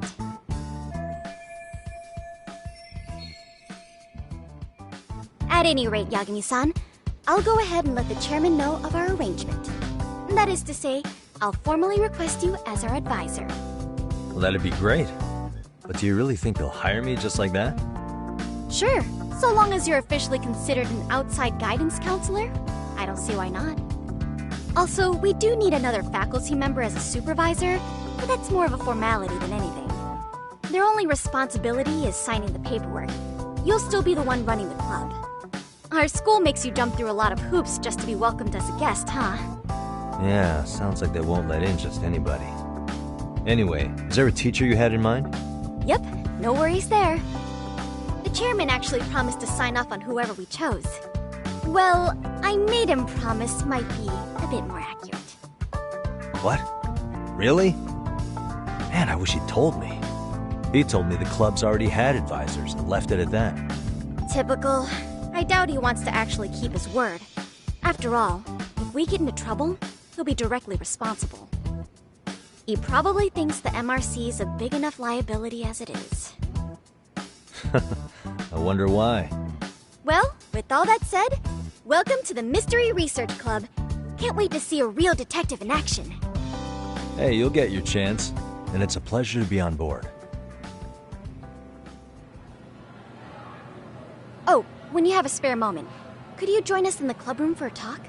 At any rate, Yagami-san, I'll go ahead and let the chairman know of our arrangement. That is to say, I'll formally request you as our advisor. Well, that'd be great. But do you really think they'll hire me just like that? Sure, so long as you're officially considered an outside guidance counselor, I don't see why not. Also, we do need another faculty member as a supervisor, but that's more of a formality than anything. Their only responsibility is signing the paperwork. You'll still be the one running the club. Our school makes you jump through a lot of hoops just to be welcomed as a guest, huh? Yeah, sounds like they won't let in just anybody. Anyway, is there a teacher you had in mind? Yep, no worries there. The chairman actually promised to sign off on whoever we chose. Well, I made him promise might be a bit more accurate. What? Really? Man, I wish he'd told me. He told me the club's already had advisors and left it at that. Typical. I doubt he wants to actually keep his word. After all, if we get into trouble, he'll be directly responsible. He probably thinks the MRC is a big enough liability as it is. I wonder why. Well, with all that said, welcome to the Mystery Research Club. Can't wait to see a real detective in action. Hey, you'll get your chance, and it's a pleasure to be on board. Oh, when you have a spare moment, could you join us in the club room for a talk?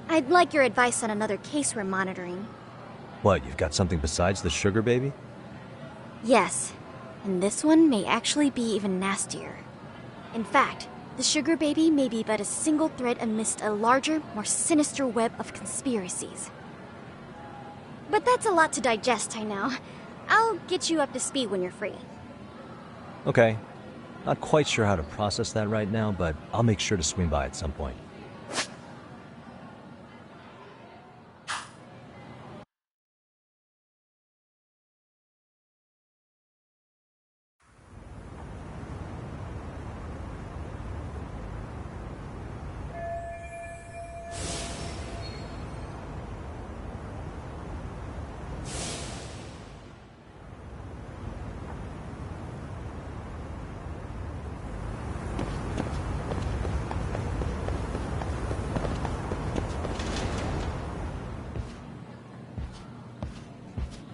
I'd like your advice on another case we're monitoring. What, you've got something besides the sugar baby? Yes, and this one may actually be even nastier. In fact, the sugar baby may be but a single thread amidst a larger, more sinister web of conspiracies. But that's a lot to digest, I know. I'll get you up to speed when you're free. Okay. Not quite sure how to process that right now, but I'll make sure to swing by at some point.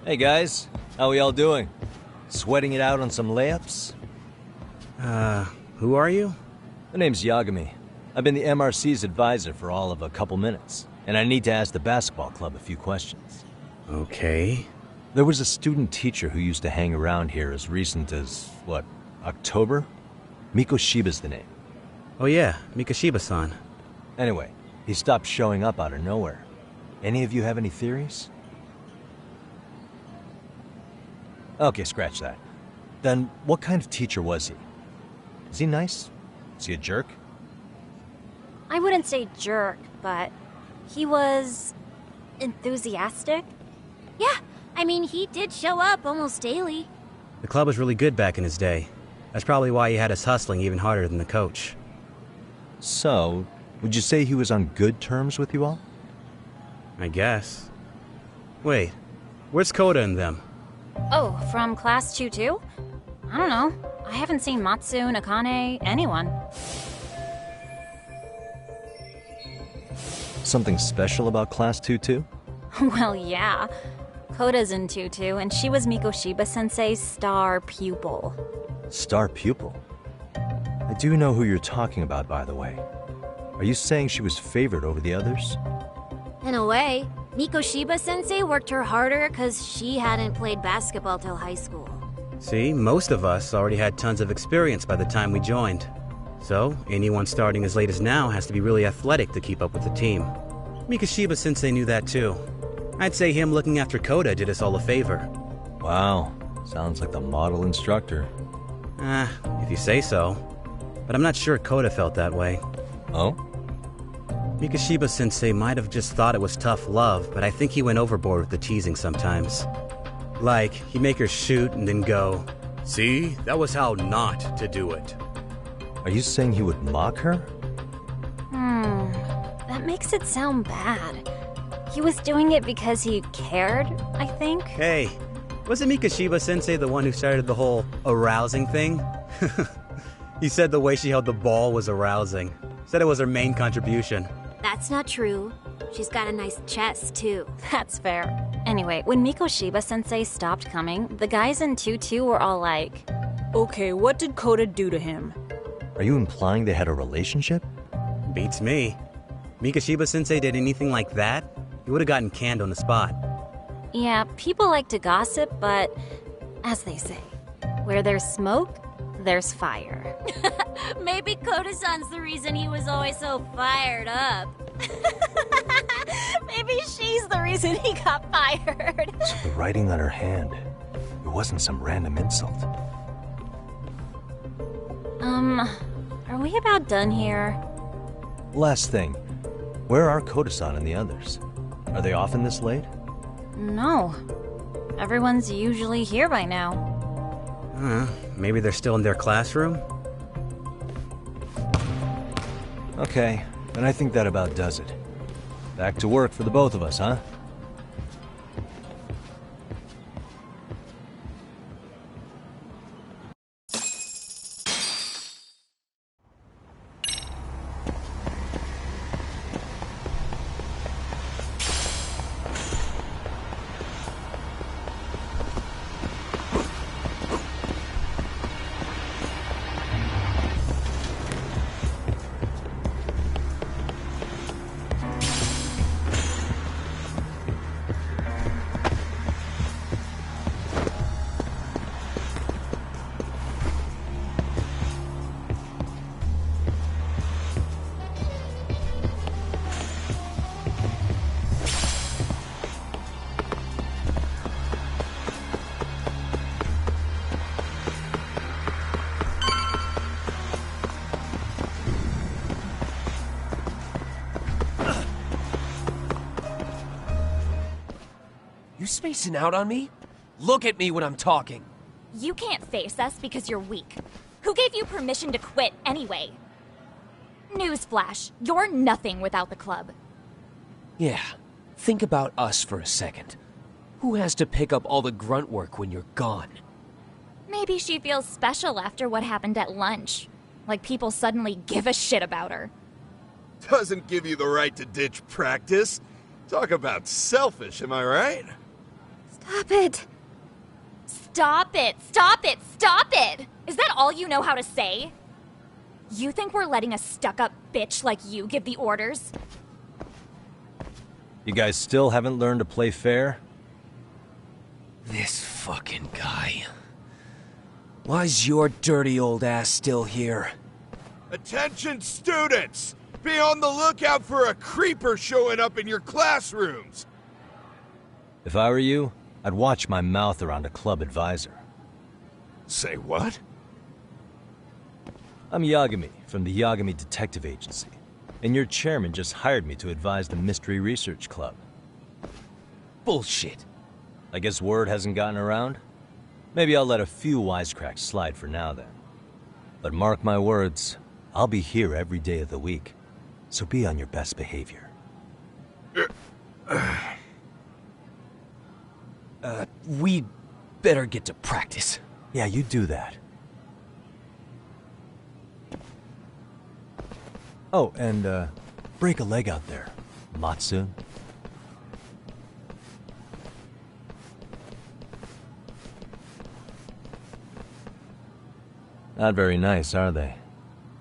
Hey guys, how we all doing? Sweating it out on some layups? Who are you? My name's Yagami. I've been the MRC's advisor for all of a couple minutes, and I need to ask the basketball club a few questions. Okay. There was a student teacher who used to hang around here as recent as, what, October? Mikoshiba's the name. Oh yeah, Mikoshiba-san. Anyway, he stopped showing up out of nowhere. Any of you have any theories? Okay, scratch that. Then, what kind of teacher was he? Is he nice? Is he a jerk? I wouldn't say jerk, but he was enthusiastic. Yeah, I mean, he did show up almost daily. The club was really good back in his day. That's probably why he had us hustling even harder than the coach. So, would you say he was on good terms with you all? I guess. Wait, where's Koda and them? Oh, from class 2 too? I don't know. I haven't seen Matsu, Nakane, anyone. Something special about Class 2 too? Well, yeah. Koda's in 2-2, and she was Mikoshiba-sensei's star pupil. Star pupil? I do know who you're talking about, by the way. Are you saying she was favored over the others? In a way, Mikoshiba-sensei worked her harder because she hadn't played basketball till high school. See, most of us already had tons of experience by the time we joined. So, anyone starting as late as now has to be really athletic to keep up with the team. Mikoshiba-sensei knew that too. I'd say him looking after Koda did us all a favor. Wow, sounds like the model instructor. If you say so. But I'm not sure Koda felt that way. Oh? Mikoshiba-sensei might have just thought it was tough love, but I think he went overboard with the teasing sometimes. Like, he'd make her shoot and then go, "See, that was how not to do it." Are you saying he would mock her? That makes it sound bad. He was doing it because he cared, I think. Hey, wasn't Mikoshiba-sensei the one who started the whole arousing thing? He said the way she held the ball was arousing. Said it was her main contribution. That's not true. She's got a nice chest, too. That's fair. Anyway, when Mikoshiba-sensei stopped coming, the guys in 2-2 were all like, "Okay, what did Koda do to him?" Are you implying they had a relationship? Beats me. Mikoshiba-sensei did anything like that, he would have gotten canned on the spot. yeah, people like to gossip, but as they say, where there's smoke, there's fire. Maybe Koda-san's the reason he was always so fired up. Maybe she's the reason he got fired. So the writing on her hand, it wasn't some random insult. Are we about done here? Last thing, where are Koda-san and the others? Are they often this late? No. Everyone's usually here by now. Maybe they're still in their classroom? Okay, then I think that about does it. Back to work for the both of us, huh? You spacing out on me? Look at me when I'm talking. You can't face us because you're weak. Who gave you permission to quit anyway? Newsflash, you're nothing without the club. Yeah, think about us for a second. Who has to pick up all the grunt work when you're gone? Maybe she feels special after what happened at lunch. Like people suddenly give a shit about her. Doesn't give you the right to ditch practice. Talk about selfish, am I right? Stop it. Stop it! Stop it! Stop it! Is that all you know how to say? You think we're letting a stuck-up bitch like you give the orders? You guys still haven't learned to play fair? This fucking guy. Why's your dirty old ass still here? Attention students! Be on the lookout for a creeper showing up in your classrooms! If I were you, I'd watch my mouth around a club advisor. Say what? I'm Yagami, from the Yagami Detective Agency, and your chairman just hired me to advise the Mystery Research Club. Bullshit. I guess word hasn't gotten around? Maybe I'll let a few wisecracks slide for now then. But mark my words, I'll be here every day of the week, so be on your best behavior. We better get to practice. Yeah, you do that. Oh, and, break a leg out there, Matsu. Not very nice, are they?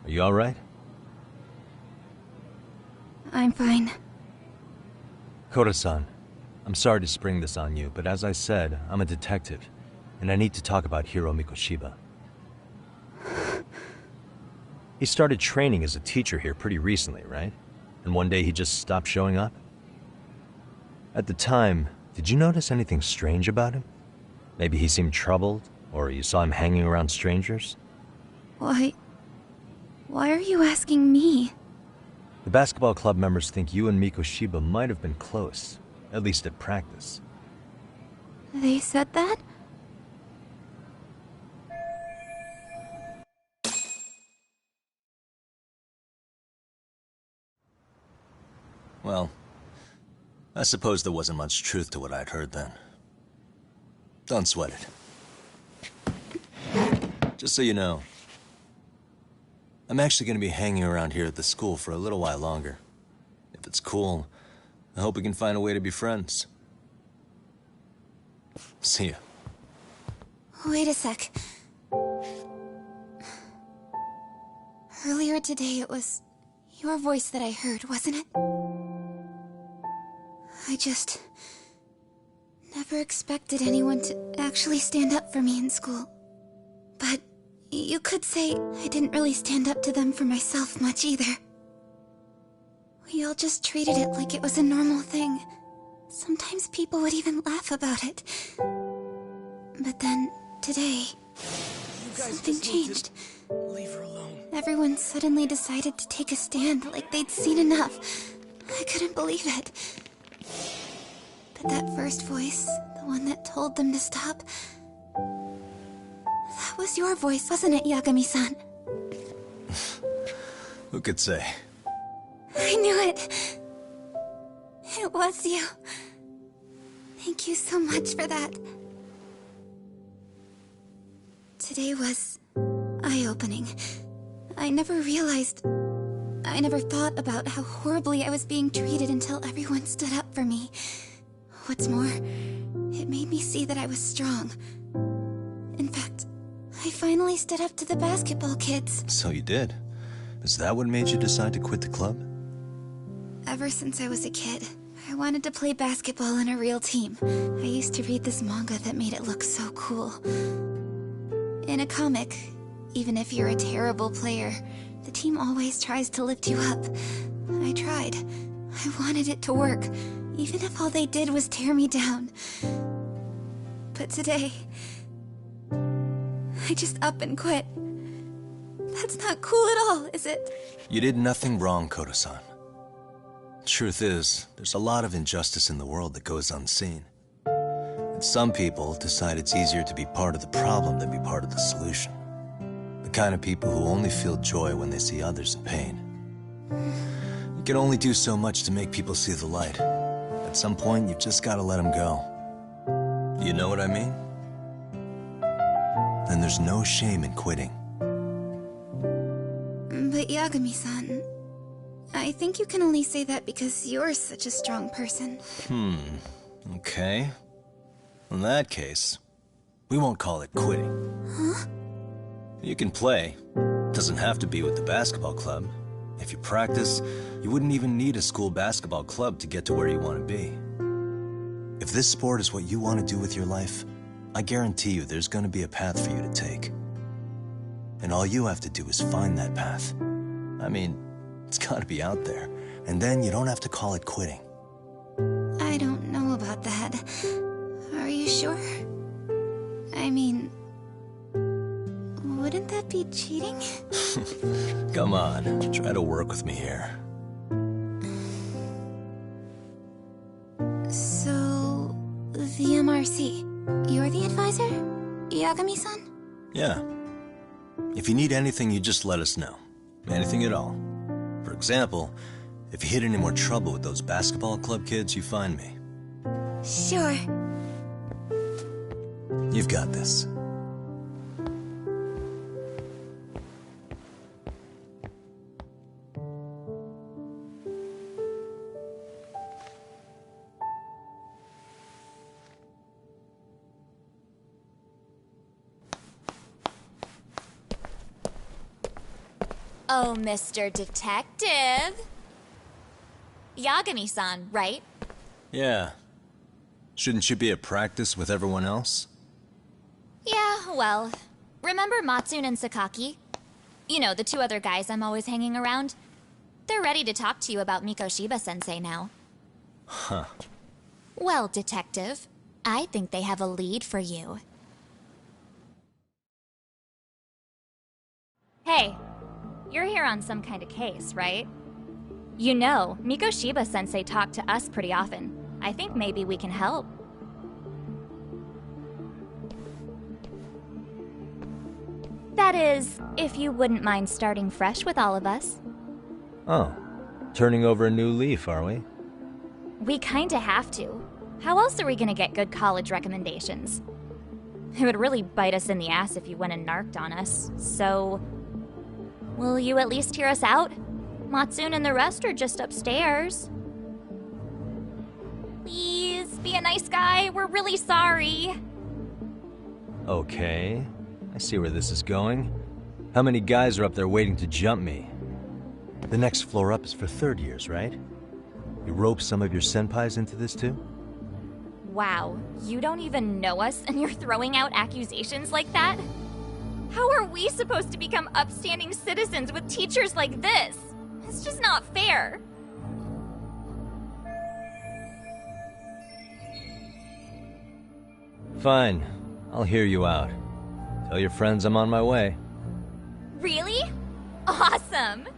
Are you alright? I'm fine. Koda-san, I'm sorry to spring this on you, but as I said, I'm a detective, and I need to talk about Hiro Mikoshiba. He started training as a teacher here pretty recently, right? And one day he just stopped showing up? At the time, did you notice anything strange about him? Maybe he seemed troubled, or you saw him hanging around strangers? Why are you asking me? The basketball club members think you and Mikoshiba might have been close, at least at practice. They said that? Well, I suppose there wasn't much truth to what I'd heard then. Don't sweat it. Just so you know, I'm actually going to be hanging around here at the school for a little while longer. If it's cool, I hope we can find a way to be friends. See ya. Wait a sec. Earlier today it was your voice that I heard, wasn't it? I just never expected anyone to actually stand up for me in school. But you could say I didn't really stand up to them for myself much either. We all just treated it like it was a normal thing. Sometimes people would even laugh about it. But then, today, something changed. Leave her alone. Everyone suddenly decided to take a stand like they'd seen enough. I couldn't believe it. But that first voice, the one that told them to stop, that was your voice, wasn't it, Yagami-san? Who could say? I knew it. It was you. Thank you so much for that. Today was eye-opening. I never thought about how horribly I was being treated until everyone stood up for me. What's more, it made me see that I was strong. In fact, I finally stood up to the basketball kids. So you did. Is that what made you decide to quit the club? Ever since I was a kid, I wanted to play basketball in a real team. I used to read this manga that made it look so cool. In a comic, even if you're a terrible player, the team always tries to lift you up. I tried. I wanted it to work, even if all they did was tear me down. But today, I just up and quit. That's not cool at all, is it? You did nothing wrong, Koda-san. Truth is, there's a lot of injustice in the world that goes unseen. And some people decide it's easier to be part of the problem than be part of the solution. The kind of people who only feel joy when they see others in pain. You can only do so much to make people see the light. At some point, you've just gotta let them go. You know what I mean? Then there's no shame in quitting. But Yagami-san, I think you can only say that because you're such a strong person. Okay. In that case, we won't call it quitting. Huh? You can play. Doesn't have to be with the basketball club. If you practice, you wouldn't even need a school basketball club to get to where you want to be. If this sport is what you want to do with your life, I guarantee you there's going to be a path for you to take. And all you have to do is find that path. I mean, it's got to be out there. And then you don't have to call it quitting. I don't know about that. Are you sure? I mean, wouldn't that be cheating? Come on, try to work with me here. So, the MRC, you're the advisor? Yagami-san? Yeah. If you need anything, you just let us know. Anything at all. For example, if you hit any more trouble with those basketball club kids, you find me. Sure. You've got this. Oh, Mr. Detective. Yagami-san, right? Yeah. Shouldn't you be at practice with everyone else? Yeah, well, remember Matsune and Sakaki? You know, the two other guys I'm always hanging around? They're ready to talk to you about Mikoshiba-sensei now. Huh. Well, Detective, I think they have a lead for you. Hey, you're here on some kind of case, right? You know, Mikoshiba-sensei talked to us pretty often. I think maybe we can help. That is, if you wouldn't mind starting fresh with all of us. Oh. Turning over a new leaf, are we? We kinda have to. How else are we gonna get good college recommendations? It would really bite us in the ass if you went and narked on us, so... Will you at least hear us out? Matsune and the rest are just upstairs. Please, be a nice guy. We're really sorry. Okay. I see where this is going. How many guys are up there waiting to jump me? The next floor up is for third years, right? You rope some of your senpais into this too? Wow, you don't even know us and you're throwing out accusations like that? How are we supposed to become upstanding citizens with teachers like this? It's just not fair. Fine. I'll hear you out. Tell your friends I'm on my way. Really? Awesome!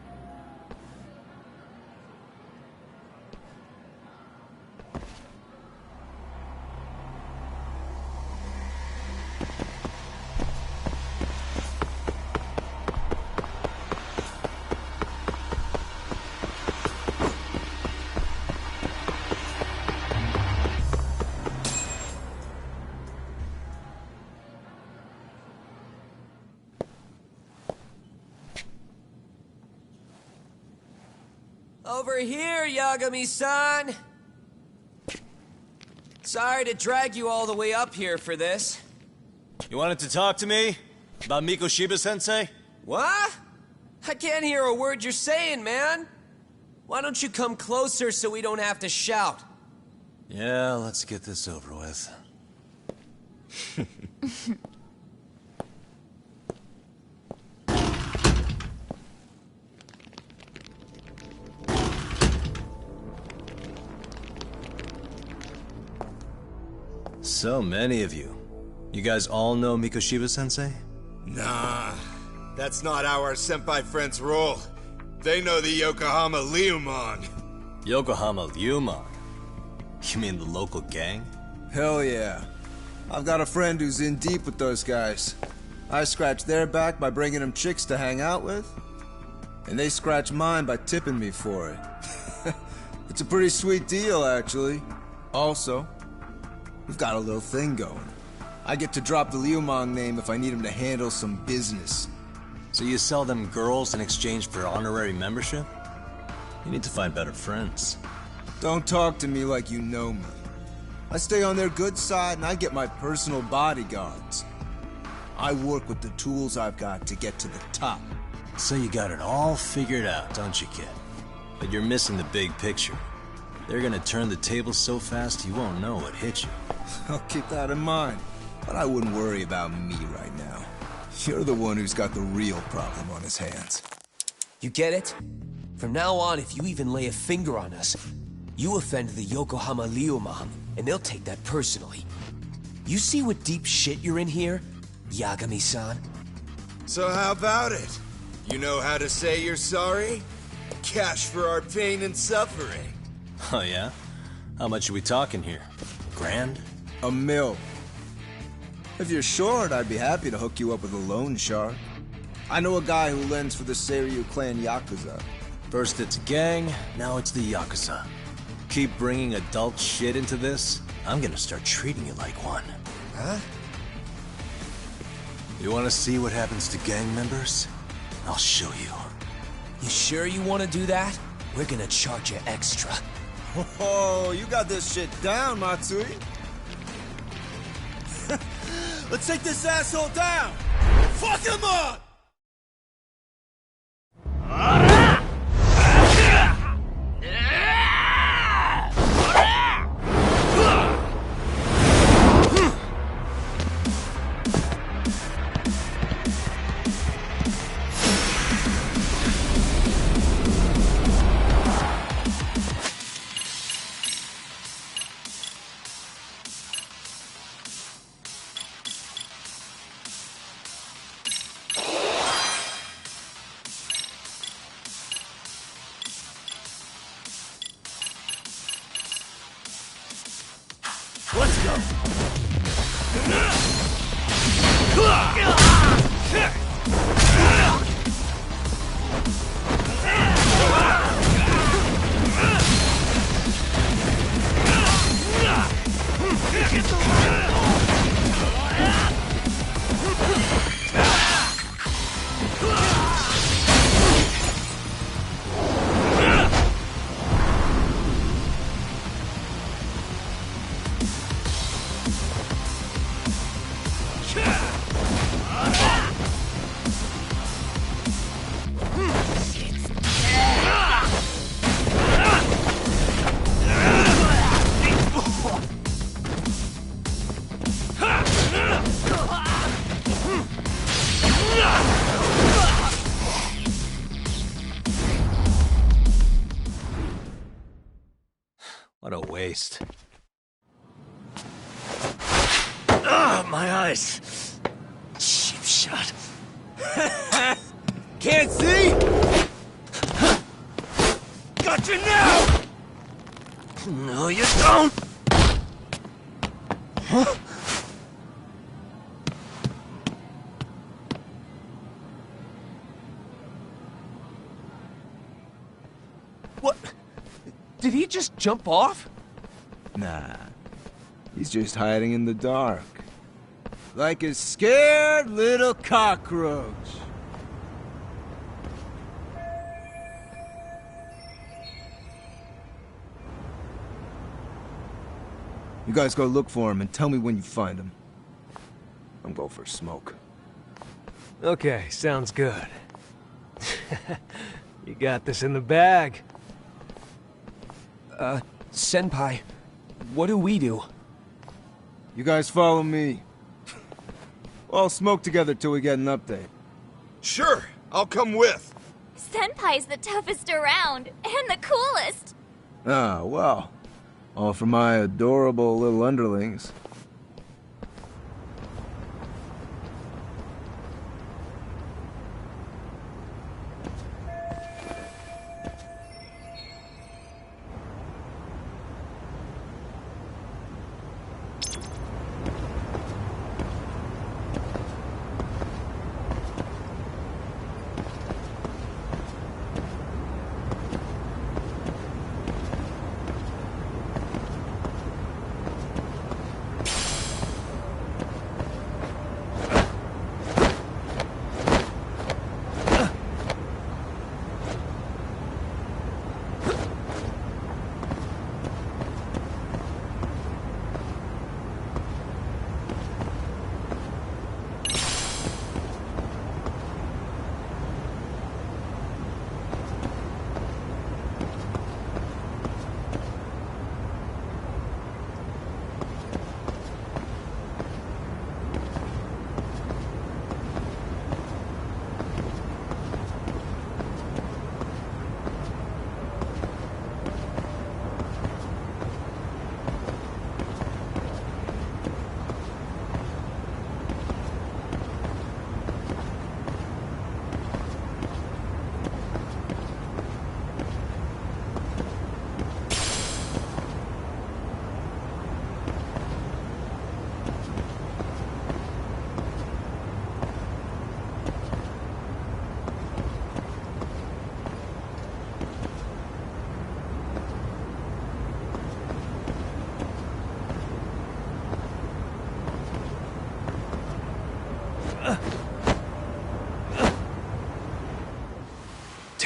Over here, Yagami-san! Sorry to drag you all the way up here for this. You wanted to talk to me? About Mikoshiba-sensei? What? I can't hear a word you're saying, man. Why don't you come closer so we don't have to shout? Yeah, let's get this over with. So many of you. You guys all know Mikoshiba-sensei? Nah, that's not how our senpai friends roll. They know the Yokohama Liumon. Yokohama Liumon? You mean the local gang? Hell yeah. I've got a friend who's in deep with those guys. I scratch their back by bringing them chicks to hang out with, and they scratch mine by tipping me for it. It's a pretty sweet deal, actually. Also, we've got a little thing going. I get to drop the Liumang name if I need him to handle some business. So you sell them girls in exchange for honorary membership? You need to find better friends. Don't talk to me like you know me. I stay on their good side and I get my personal bodyguards. I work with the tools I've got to get to the top. So you got it all figured out, don't you, kid? But you're missing the big picture. They're gonna turn the tables so fast you won't know what hit you. I'll keep that in mind. But I wouldn't worry about me right now. You're the one who's got the real problem on his hands. You get it? From now on, if you even lay a finger on us, you offend the Yokohama Ryuman, and they'll take that personally. You see what deep shit you're in here, Yagami-san? So how about it? You know how to say you're sorry? Cash for our pain and suffering. Oh yeah? How much are we talking here? $1,000? $1 million. If you're short, I'd be happy to hook you up with a loan shark. I know a guy who lends for the Seiryu clan Yakuza. First it's a gang, now it's the Yakuza. Keep bringing adult shit into this, I'm gonna start treating you like one. Huh? You wanna see what happens to gang members? I'll show you. You sure you want to do that? We're gonna charge you extra. Oh, you got this shit down, Matsui. Let's take this asshole down! Fuck him up! Let's go! What a waste. Ugh, my eyes. Cheap shot. Can't see? Got you now! No, you don't! Huh? What? Did he just jump off? Nah. He's just hiding in the dark. Like a scared little cockroach. You guys go look for him and tell me when you find him. I'm going for a smoke. Okay, sounds good. You got this in the bag. Senpai, what do we do? You guys follow me. We'll all smoke together till we get an update. Sure, I'll come with. Senpai's the toughest around, and the coolest. Ah, well. All for my adorable little underlings.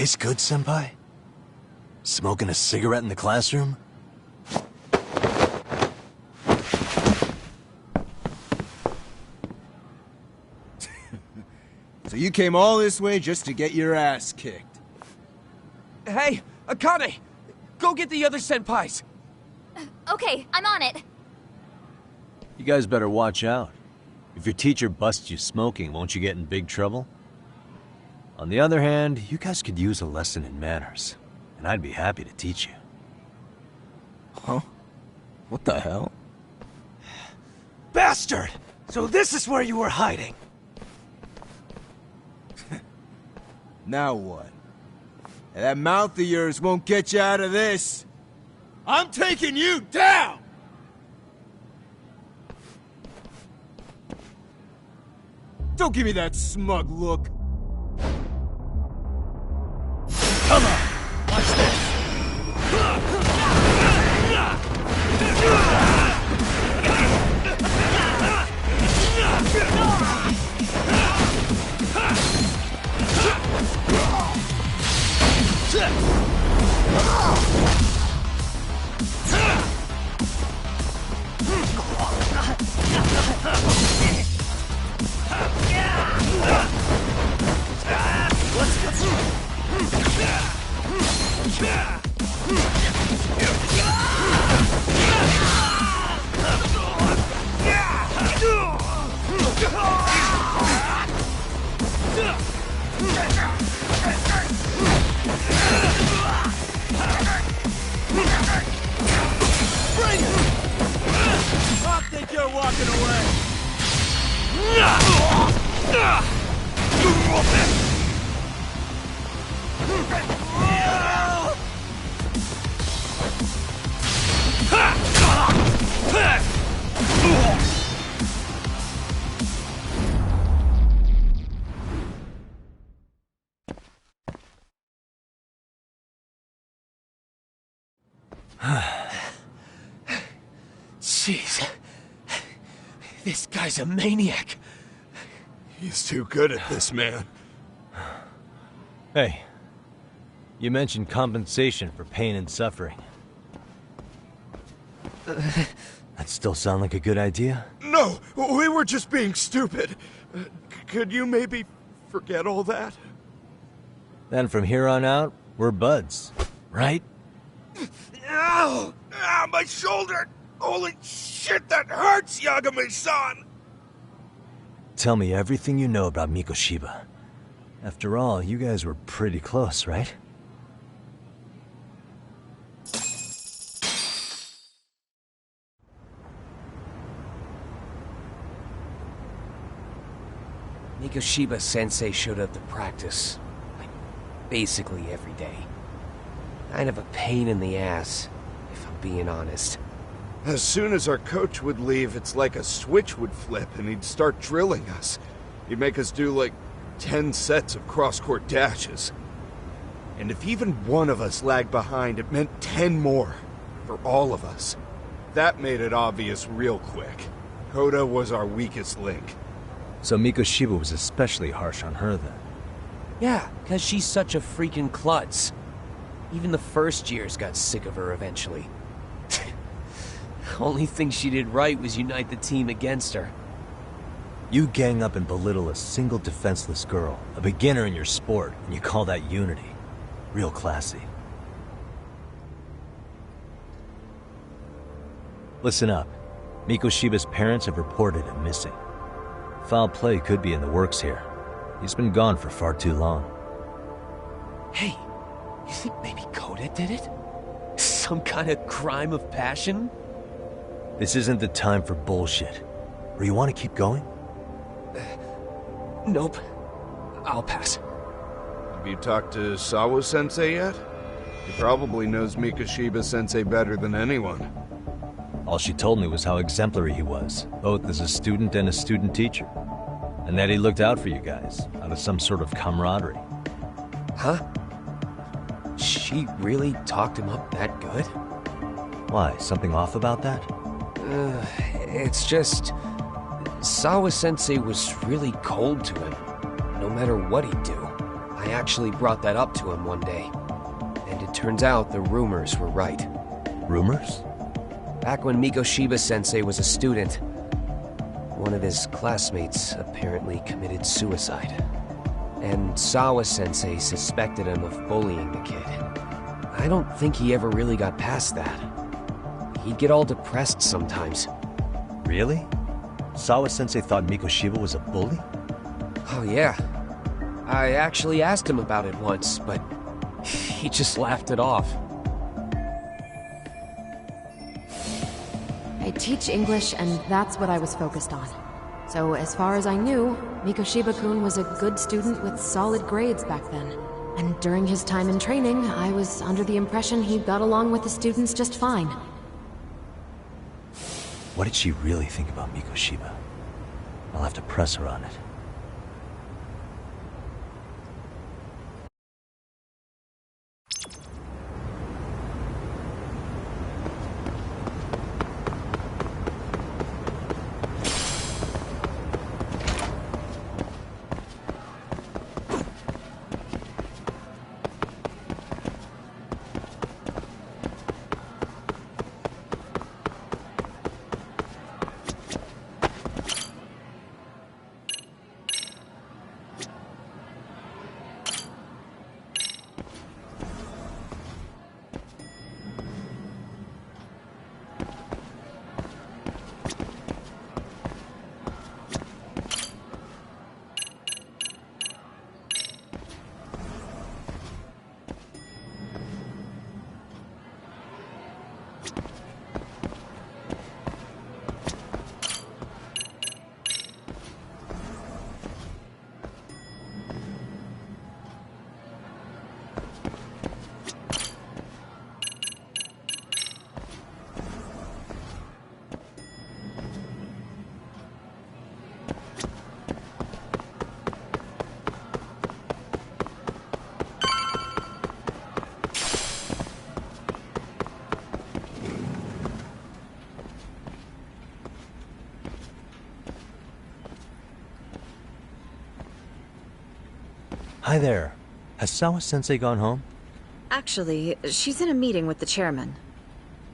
Tastes good, Senpai? Smoking a cigarette in the classroom? So you came all this way just to get your ass kicked? Hey, Akane! Go get the other senpais! Okay, I'm on it. You guys better watch out. If your teacher busts you smoking, won't you get in big trouble? On the other hand, you guys could use a lesson in manners, and I'd be happy to teach you. Huh? What the hell? Bastard! So this is where you were hiding. Now what? That mouth of yours won't get you out of this. I'm taking you down! Don't give me that smug look. Come on! Watch this! I think you're walking away. Jeez. This guy's a maniac. He's too good at this, man. Hey, you mentioned compensation for pain and suffering. That still sound like a good idea? No, we were just being stupid. Could you maybe forget all that? Then from here on out, we're buds, right? Ow! Ah, my shoulder! Holy shit, that hurts, Yagami-san! Tell me everything you know about Mikoshiba. After all, you guys were pretty close, right? Mikoshiba Sensei showed up to practice, like, basically every day. Kind of a pain in the ass, if I'm being honest. As soon as our coach would leave, it's like a switch would flip and he'd start drilling us. He'd make us do like 10 sets of cross-court dashes. And if even one of us lagged behind, it meant 10 more. For all of us. That made it obvious real quick. Koda was our weakest link. So Mikoshiba was especially harsh on her then? Yeah, because she's such a freaking klutz. Even the first years got sick of her eventually. Only thing she did right was unite the team against her. You gang up and belittle a single defenseless girl, a beginner in your sport, and you call that unity. Real classy. Listen up. Mikoshiba's parents have reported him missing. Foul play could be in the works here. He's been gone for far too long. Hey, you think maybe Koda did it? Some kind of crime of passion? This isn't the time for bullshit. Or you want to keep going? Nope. I'll pass. Have you talked to Sawa-sensei yet? He probably knows Mikoshiba-sensei better than anyone. All she told me was how exemplary he was, both as a student and a student teacher. And that he looked out for you guys, out of some sort of camaraderie. Huh? She really talked him up that good? Why, something off about that? It's just... Sawa-sensei was really cold to him. No matter what he'd do. I actually brought that up to him one day. And it turns out the rumors were right. Rumors? Back when Mikoshiba-sensei was a student, one of his classmates apparently committed suicide. And Sawa-sensei suspected him of bullying the kid. I don't think he ever really got past that. He'd get all depressed sometimes. Really? Sawa-sensei thought Mikoshiba was a bully? Oh yeah. I actually asked him about it once, but he just laughed it off. I teach English, and that's what I was focused on. So as far as I knew, Mikoshiba-kun was a good student with solid grades back then. And during his time in training, I was under the impression he got along with the students just fine. What did she really think about Mikoshiba? I'll have to press her on it. Hi there. Has Sawa-sensei gone home? Actually, she's in a meeting with the chairman.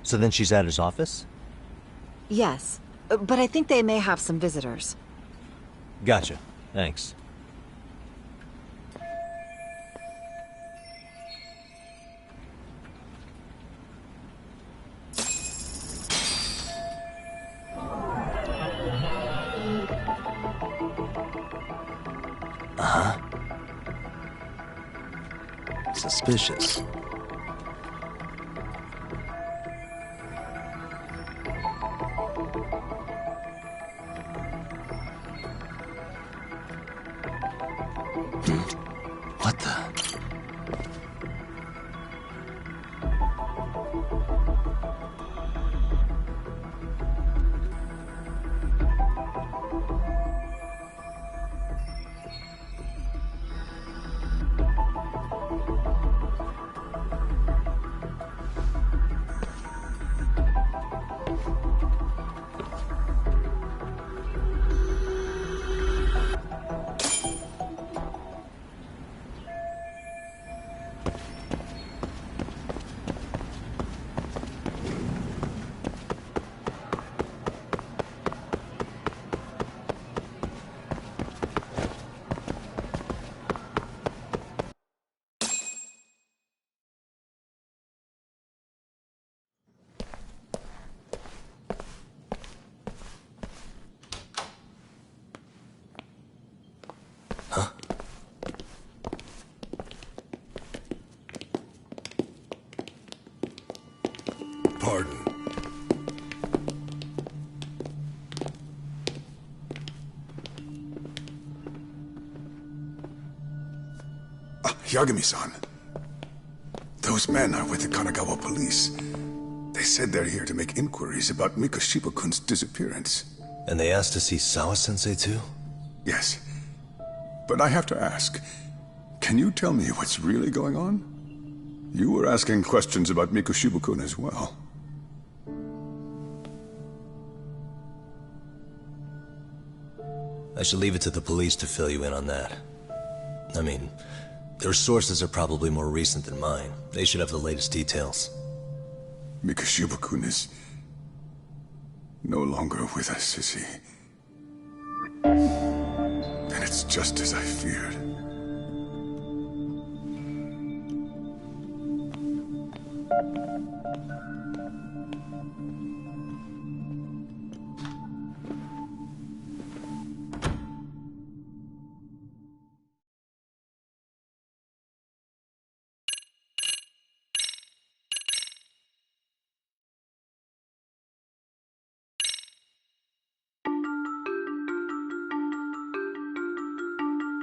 So then she's at his office? Yes, but I think they may have some visitors. Gotcha. Thanks. Uh-huh. Suspicious. What the? Pardon. Yagami-san. Those men are with the Kanagawa police. They said they're here to make inquiries about Mikoshiba-kun's disappearance. And they asked to see Sawa-sensei too? Yes. But I have to ask, can you tell me what's really going on? You were asking questions about Mikoshiba-kun as well. I should leave it to the police to fill you in on that. I mean, Their sources are probably more recent than mine. They should have the latest details. Mikoshiba-kun is no longer with us, is he? And it's just as I feared.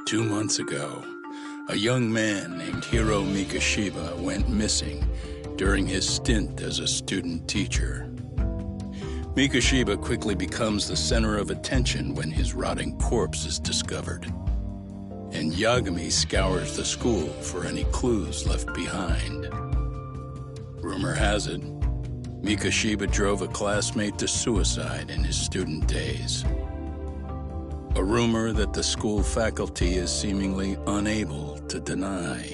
Two months ago, a young man named Hiro Mikoshiba went missing during his stint as a student teacher. Mikoshiba quickly becomes the center of attention when his rotting corpse is discovered. And Yagami scours the school for any clues left behind. Rumor has it, Mikoshiba drove a classmate to suicide in his student days. A rumor that the school faculty is seemingly unable to deny.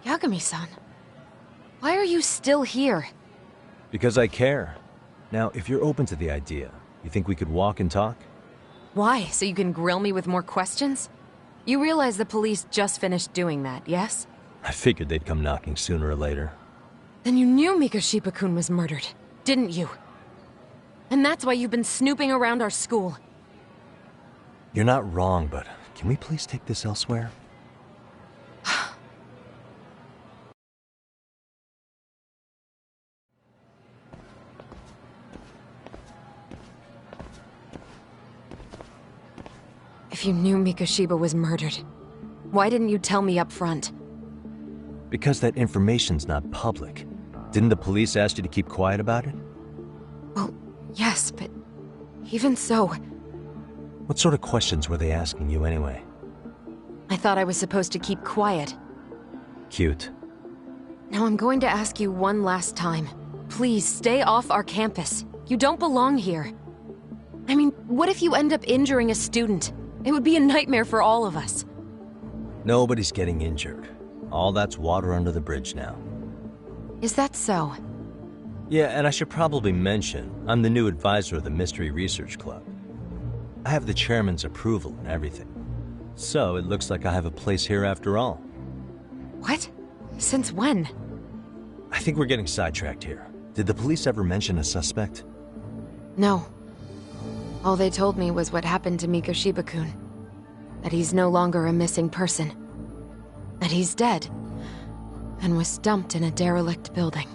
Yagami-san, why are you still here? Because I care. Now, if you're open to the idea, you think we could walk and talk? Why? So you can grill me with more questions? You realize the police just finished doing that, yes? I figured they'd come knocking sooner or later. Then you knew Mikoshiba-kun was murdered, didn't you? And that's why you've been snooping around our school. You're not wrong, but can we please take this elsewhere? If you knew Mikoshiba was murdered, why didn't you tell me up front? Because that information's not public. Didn't the police ask you to keep quiet about it? Well, yes, but even so... What sort of questions were they asking you anyway? I thought I was supposed to keep quiet. Cute. Now I'm going to ask you one last time. Please, stay off our campus. You don't belong here. I mean, what if you end up injuring a student? It would be a nightmare for all of us. Nobody's getting injured. All that's water under the bridge now. Is that so? Yeah, and I should probably mention, I'm the new advisor of the Mystery Research Club. I have the chairman's approval and everything. So it looks like I have a place here after all. What? Since when? I think we're getting sidetracked here. Did the police ever mention a suspect? No. All they told me was what happened to Mikoshiba-kun. That he's no longer a missing person. That he's dead. And was dumped in a derelict building.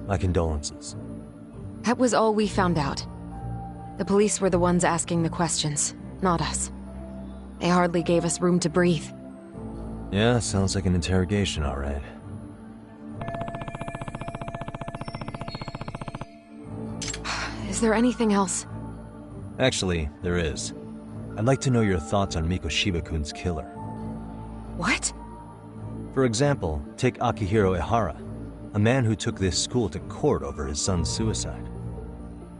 My condolences. That was all we found out. The police were the ones asking the questions, not us. They hardly gave us room to breathe. Yeah, sounds like an interrogation, all right. Is there anything else? Actually, there is. I'd like to know your thoughts on Mikoshiba-kun's killer. What? For example, take Akihiro Ihara, a man who took this school to court over his son's suicide.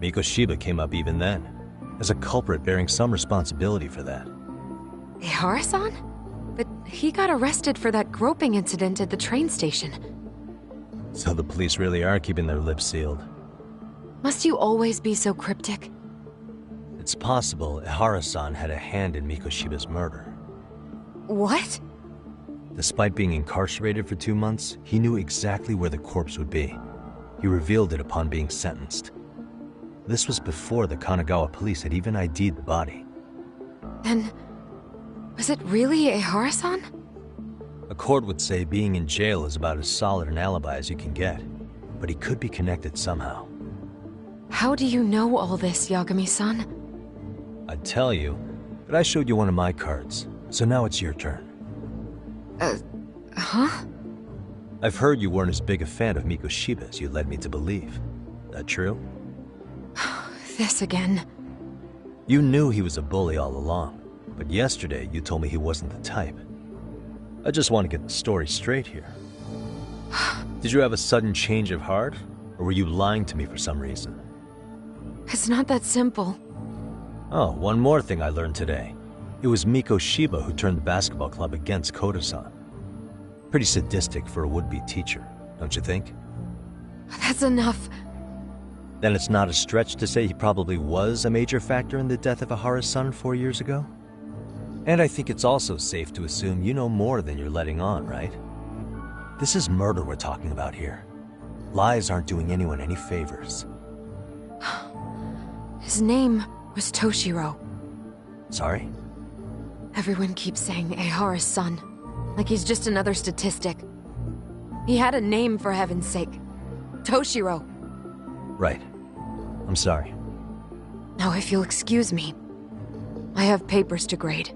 Mikoshiba came up even then, as a culprit bearing some responsibility for that. Ihara-san? But he got arrested for that groping incident at the train station. So the police really are keeping their lips sealed. Must you always be so cryptic? It's possible Ihara-san had a hand in Mikoshiba's murder. What? Despite being incarcerated for 2 months, he knew exactly where the corpse would be. He revealed it upon being sentenced. This was before the Kanagawa police had even ID'd the body. Then, was it really Ehara-san? A court would say being in jail is about as solid an alibi as you can get, but he could be connected somehow. How do you know all this, Yagami-san? I'd tell you, but I showed you one of my cards, so now it's your turn. Huh? I've heard you weren't as big a fan of Mikoshiba as you led me to believe. That true? This again. You knew he was a bully all along, but yesterday you told me he wasn't the type. I just want to get the story straight here. Did you have a sudden change of heart, or were you lying to me for some reason? It's not that simple. Oh, one more thing I learned today. It was Mikoshiba who turned the basketball club against Koda-san. Pretty sadistic for a would-be teacher, don't you think? That's enough. Then it's not a stretch to say he probably was a major factor in the death of Ehara's son 4 years ago? And I think it's also safe to assume you know more than you're letting on, right? This is murder we're talking about here. Lies aren't doing anyone any favors. His name was Toshiro. Sorry? Everyone keeps saying Ehara's son, like he's just another statistic. He had a name, for heaven's sake. Toshiro. Right. I'm sorry. Now, if you'll excuse me, I have papers to grade.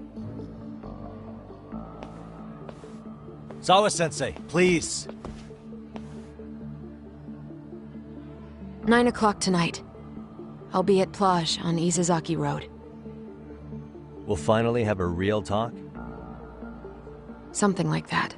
Sawa-sensei, please. 9 o'clock tonight. I'll be at Plage on Izazaki Road. We'll finally have a real talk? Something like that.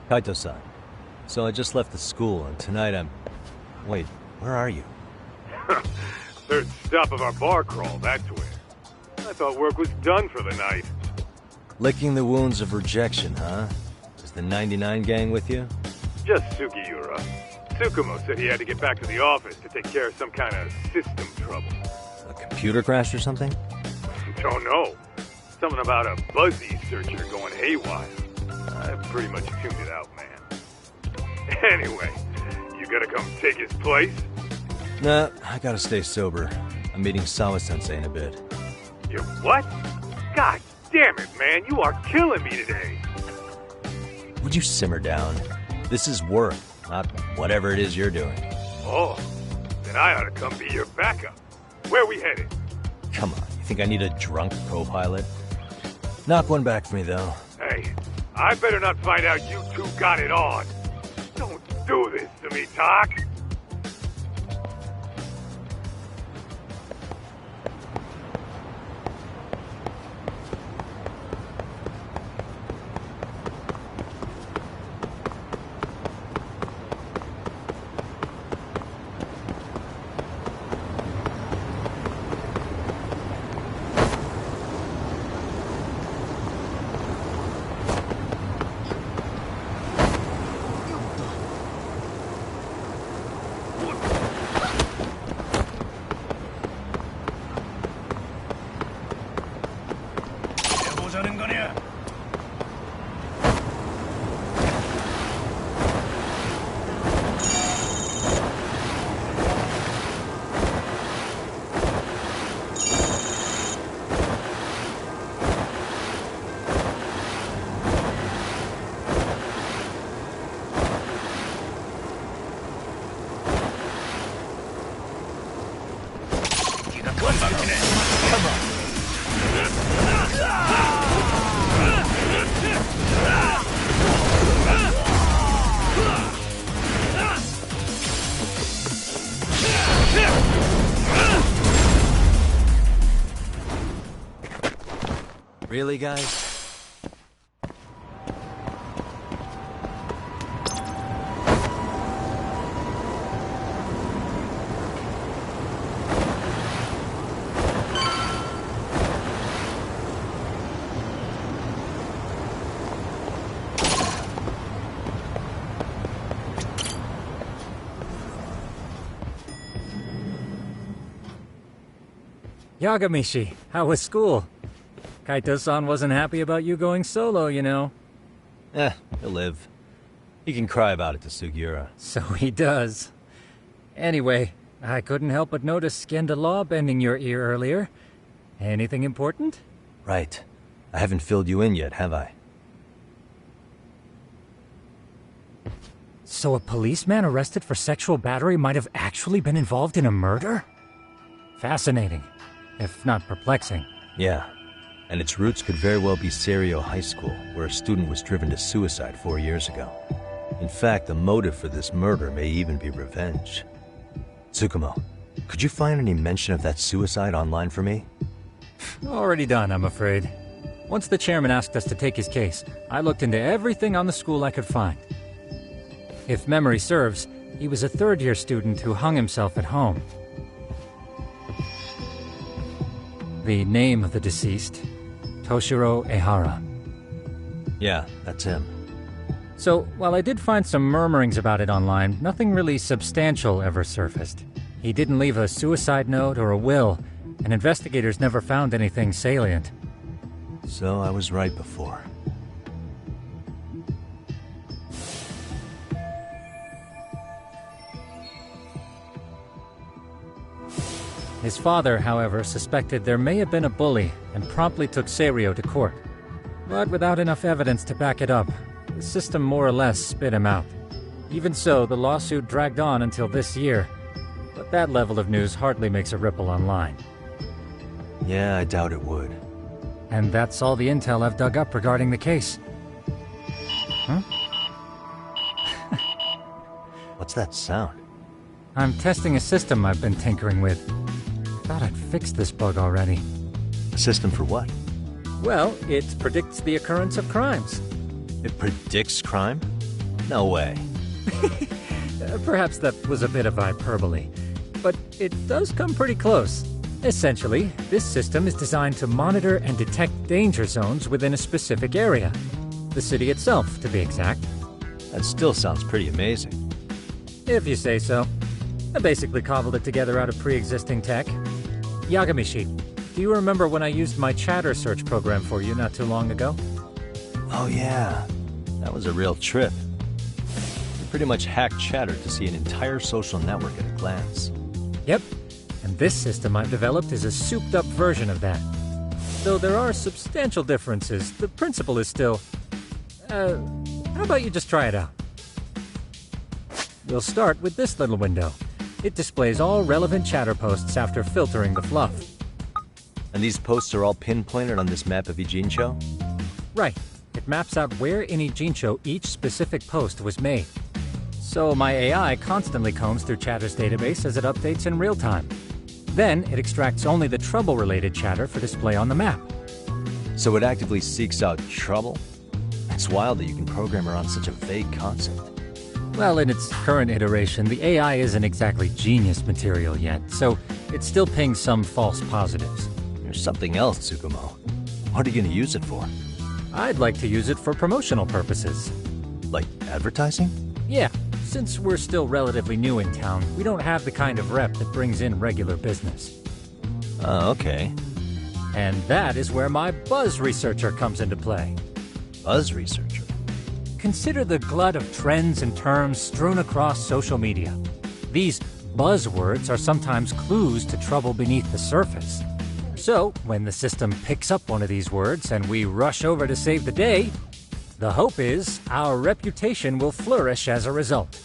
Kaito-san, so I just left the school, and tonight I'm... Wait, where are you? Third stop of our bar crawl, that's where. I thought work was done for the night. Licking the wounds of rejection, huh? Is the 99 gang with you? Just Sugiura. Tsukumo said he had to get back to the office to take care of some kind of system trouble. A computer crash or something? Don't know. Something about a Buzzy searcher going haywire. I pretty much tuned it out, man. Anyway, you gonna come take his place? Nah, I gotta stay sober. I'm meeting Sawa-sensei in a bit. You what? God damn it, man, you are killing me today. Would you simmer down? This is work, not whatever it is you're doing. Oh, then I ought to come be your backup. Where we headed? Come on, you think I need a drunk co-pilot? Knock one back for me, though. Hey, I better not find out you two got it on. Don't do this to me, Tak. Really, guys? Yagamishi, how was school? Kaito-san wasn't happy about you going solo, you know. He'll live. He can cry about it to Sugiura. So he does. Anyway, I couldn't help but notice Skenda Law bending your ear earlier. Anything important? Right. I haven't filled you in yet, have I? So a policeman arrested for sexual battery might have actually been involved in a murder? Fascinating, if not perplexing. Yeah. And its roots could very well be Serio High School, where a student was driven to suicide 4 years ago. In fact, the motive for this murder may even be revenge. Tsukumo, could you find any mention of that suicide online for me? Already done, I'm afraid. Once the chairman asked us to take his case, I looked into everything on the school I could find. If memory serves, he was a third-year student who hung himself at home. The name of the deceased, Toshiro Ehara. Yeah, that's him. So, while I did find some murmurings about it online, nothing really substantial ever surfaced. He didn't leave a suicide note or a will, and investigators never found anything salient. So I was right before. His father, however, suspected there may have been a bully and promptly took Serio to court. But without enough evidence to back it up, the system more or less spit him out. Even so, the lawsuit dragged on until this year. But that level of news hardly makes a ripple online. Yeah, I doubt it would. And that's all the intel I've dug up regarding the case. Huh? What's that sound? I'm testing a system I've been tinkering with. Thought I'd fixed this bug already. A system for what? Well, it predicts the occurrence of crimes. It predicts crime? No way. Perhaps that was a bit of hyperbole, but it does come pretty close. Essentially, this system is designed to monitor and detect danger zones within a specific area. The city itself, to be exact. That still sounds pretty amazing. If you say so. I basically cobbled it together out of pre-existing tech. Yagamishi, do you remember when I used my chatter search program for you not too long ago? Oh yeah, that was a real trip. You pretty much hacked Chatter to see an entire social network at a glance. Yep, and this system I've developed is a souped-up version of that. Though there are substantial differences, the principle is still... how about you just try it out? We'll start with this little window. It displays all relevant chatter posts after filtering the fluff. And these posts are all pinpointed on this map of Ijincho? Right. It maps out where in Ijincho each specific post was made. So my AI constantly combs through Chatter's database as it updates in real time. Then it extracts only the trouble-related chatter for display on the map. So it actively seeks out trouble? It's wild that you can program around such a vague concept. Well, in its current iteration, the AI isn't exactly genius material yet, so it still pings some false positives. There's something else, Tsukumo. What are you going to use it for? I'd like to use it for promotional purposes. Like advertising? Yeah, since we're still relatively new in town, we don't have the kind of rep that brings in regular business. Oh, okay. And that is where my buzz researcher comes into play. Buzz researcher? Consider the glut of trends and terms strewn across social media. These buzzwords are sometimes clues to trouble beneath the surface. So, when the system picks up one of these words and we rush over to save the day, the hope is our reputation will flourish as a result.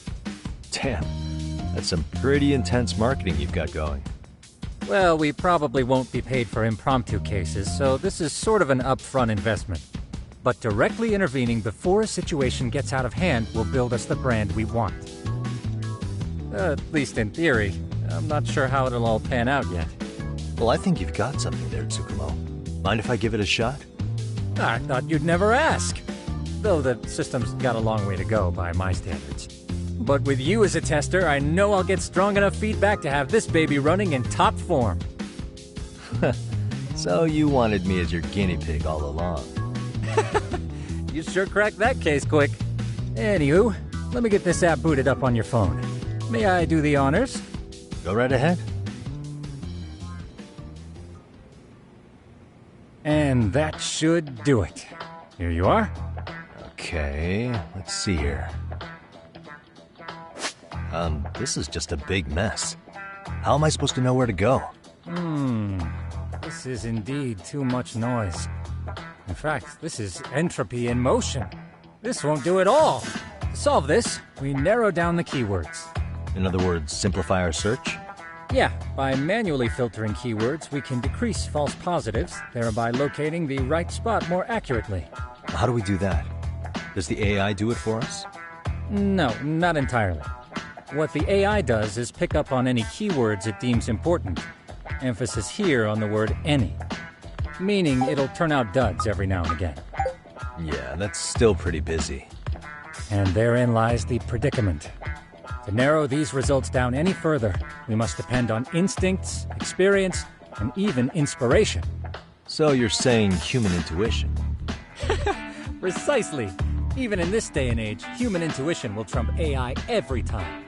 Damn, that's some pretty intense marketing you've got going. Well, we probably won't be paid for impromptu cases, so this is sort of an upfront investment. But directly intervening before a situation gets out of hand will build us the brand we want. At least in theory. I'm not sure how it'll all pan out yet. Well, I think you've got something there, Tsukumo. Mind if I give it a shot? I thought you'd never ask. Though the system's got a long way to go by my standards. But with you as a tester, I know I'll get strong enough feedback to have this baby running in top form. So you wanted me as your guinea pig all along. You sure cracked that case quick. Anywho, let me get this app booted up on your phone. May I do the honors? Go right ahead. And that should do it. Here you are. Okay, let's see here. This is just a big mess. How am I supposed to know where to go? This is indeed too much noise. In fact, this is entropy in motion. This won't do it all. To solve this, we narrow down the keywords. In other words, simplify our search? Yeah, by manually filtering keywords, we can decrease false positives, thereby locating the right spot more accurately. How do we do that? Does the AI do it for us? No, not entirely. What the AI does is pick up on any keywords it deems important. Emphasis here on the word any. Meaning it'll turn out duds every now and again. Yeah, that's still pretty busy. And therein lies the predicament. To narrow these results down any further, we must depend on instincts, experience, and even inspiration. So you're saying human intuition? Precisely. Even in this day and age, human intuition will trump AI every time.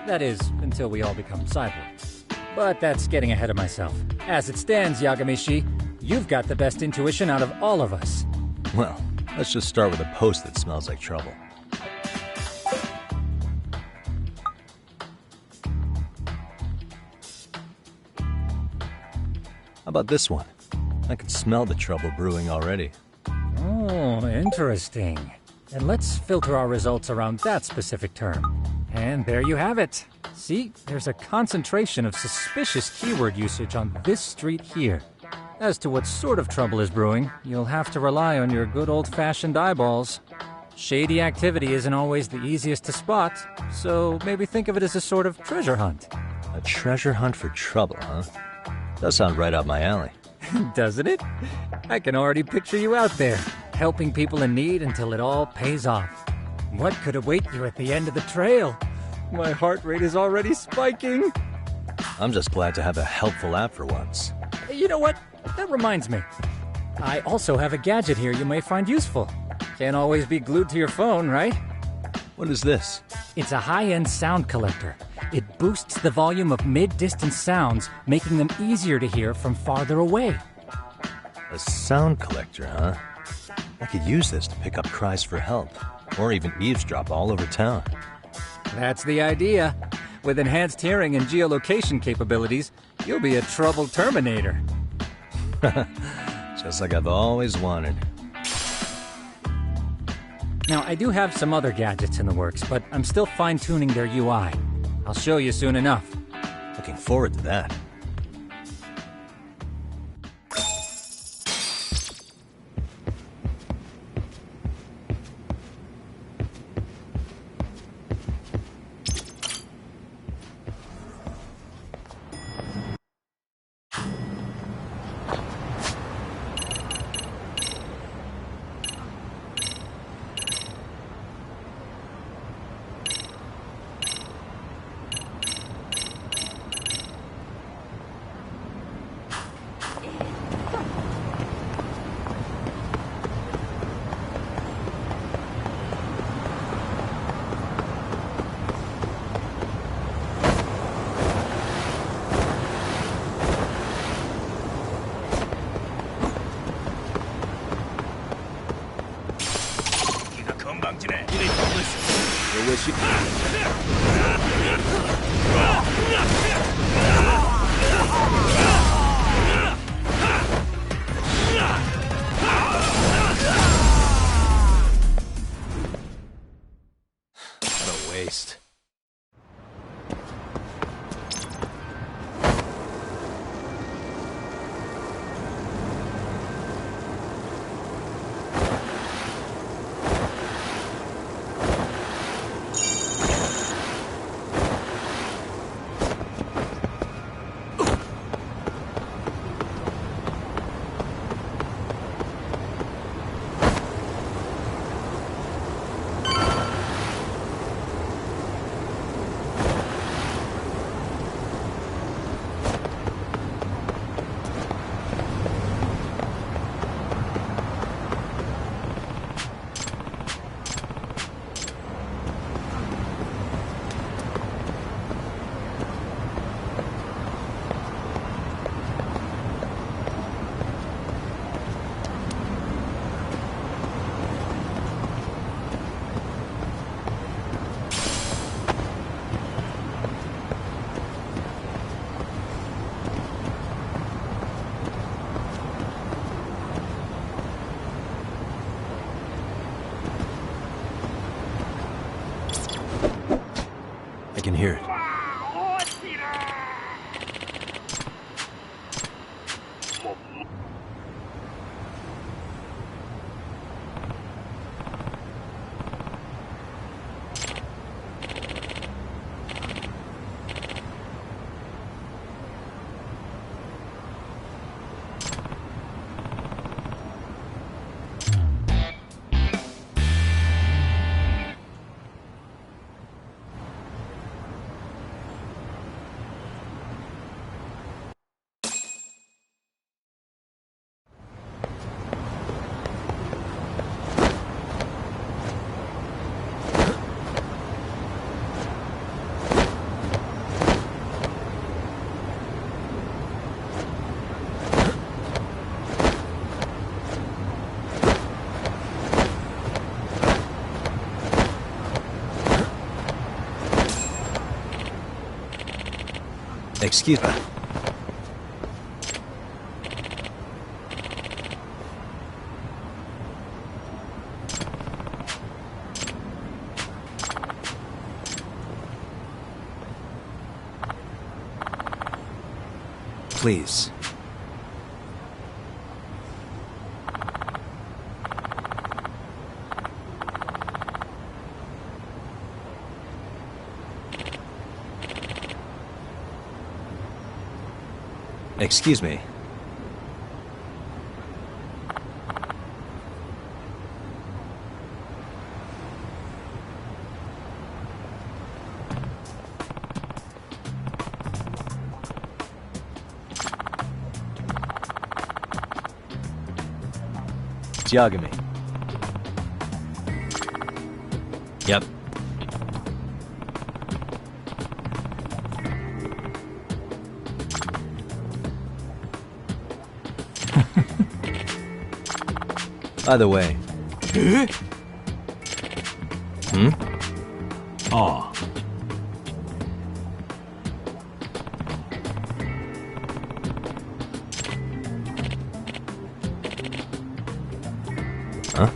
That is, until we all become cyborgs. But that's getting ahead of myself. As it stands, Yagamishi, you've got the best intuition out of all of us. Well, let's just start with a post that smells like trouble. How about this one? I can smell the trouble brewing already. Oh, interesting. And let's filter our results around that specific term. And there you have it. See, there's a concentration of suspicious keyword usage on this street here. As to what sort of trouble is brewing, you'll have to rely on your good old-fashioned eyeballs. Shady activity isn't always the easiest to spot, so maybe think of it as a sort of treasure hunt. A treasure hunt for trouble, huh? Does sound right up my alley. Doesn't it? I can already picture you out there, helping people in need until it all pays off. What could await you at the end of the trail? My heart rate is already spiking. I'm just glad to have a helpful app for once. You know what? That reminds me. I also have a gadget here you may find useful. Can't always be glued to your phone, right? What is this? It's a high-end sound collector. It boosts the volume of mid-distance sounds, making them easier to hear from farther away. A sound collector, huh? I could use this to pick up cries for help, or even eavesdrop all over town. That's the idea. With enhanced hearing and geolocation capabilities, you'll be a trouble terminator. Just like I've always wanted. Now, I do have some other gadgets in the works, but I'm still fine-tuning their UI. I'll show you soon enough. Looking forward to that. What a waste. can hear it. Excuse me. Please. Excuse me. Yagami. Yep. By the way. Hmm? Aw. Huh?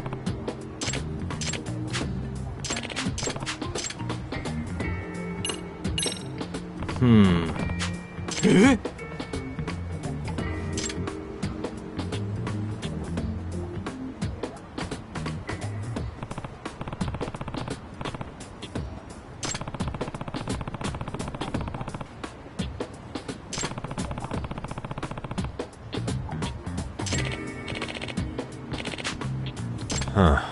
Huh.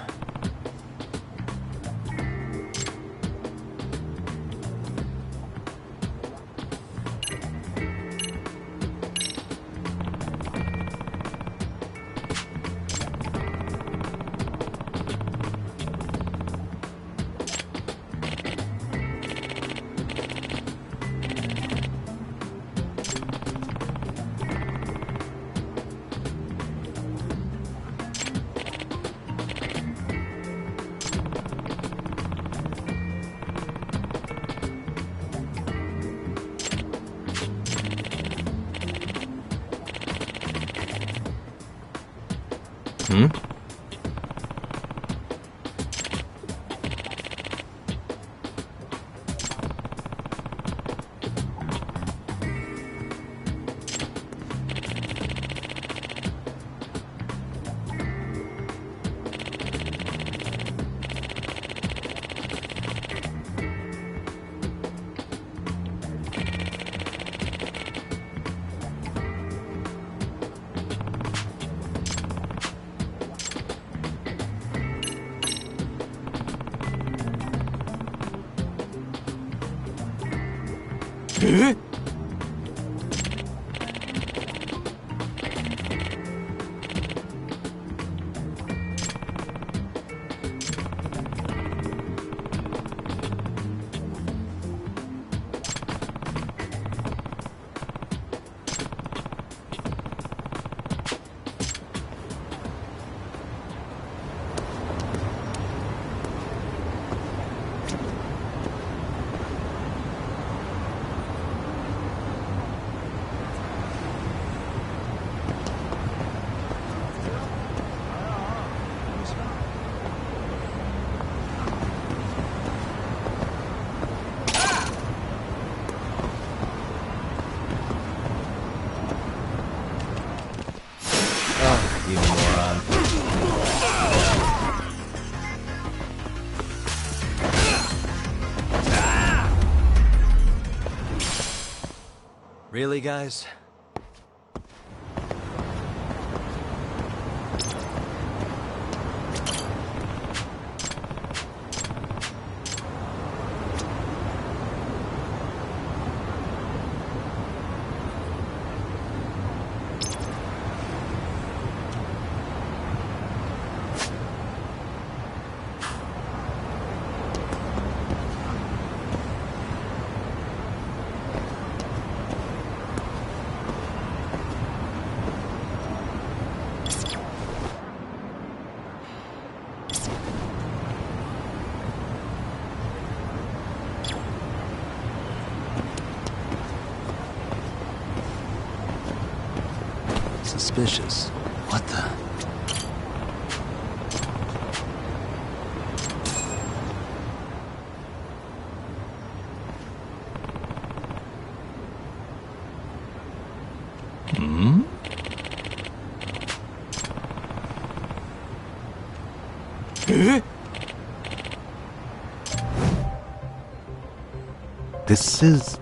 Hmm? Really, guys? Suspicious. What the? Hmm? This is,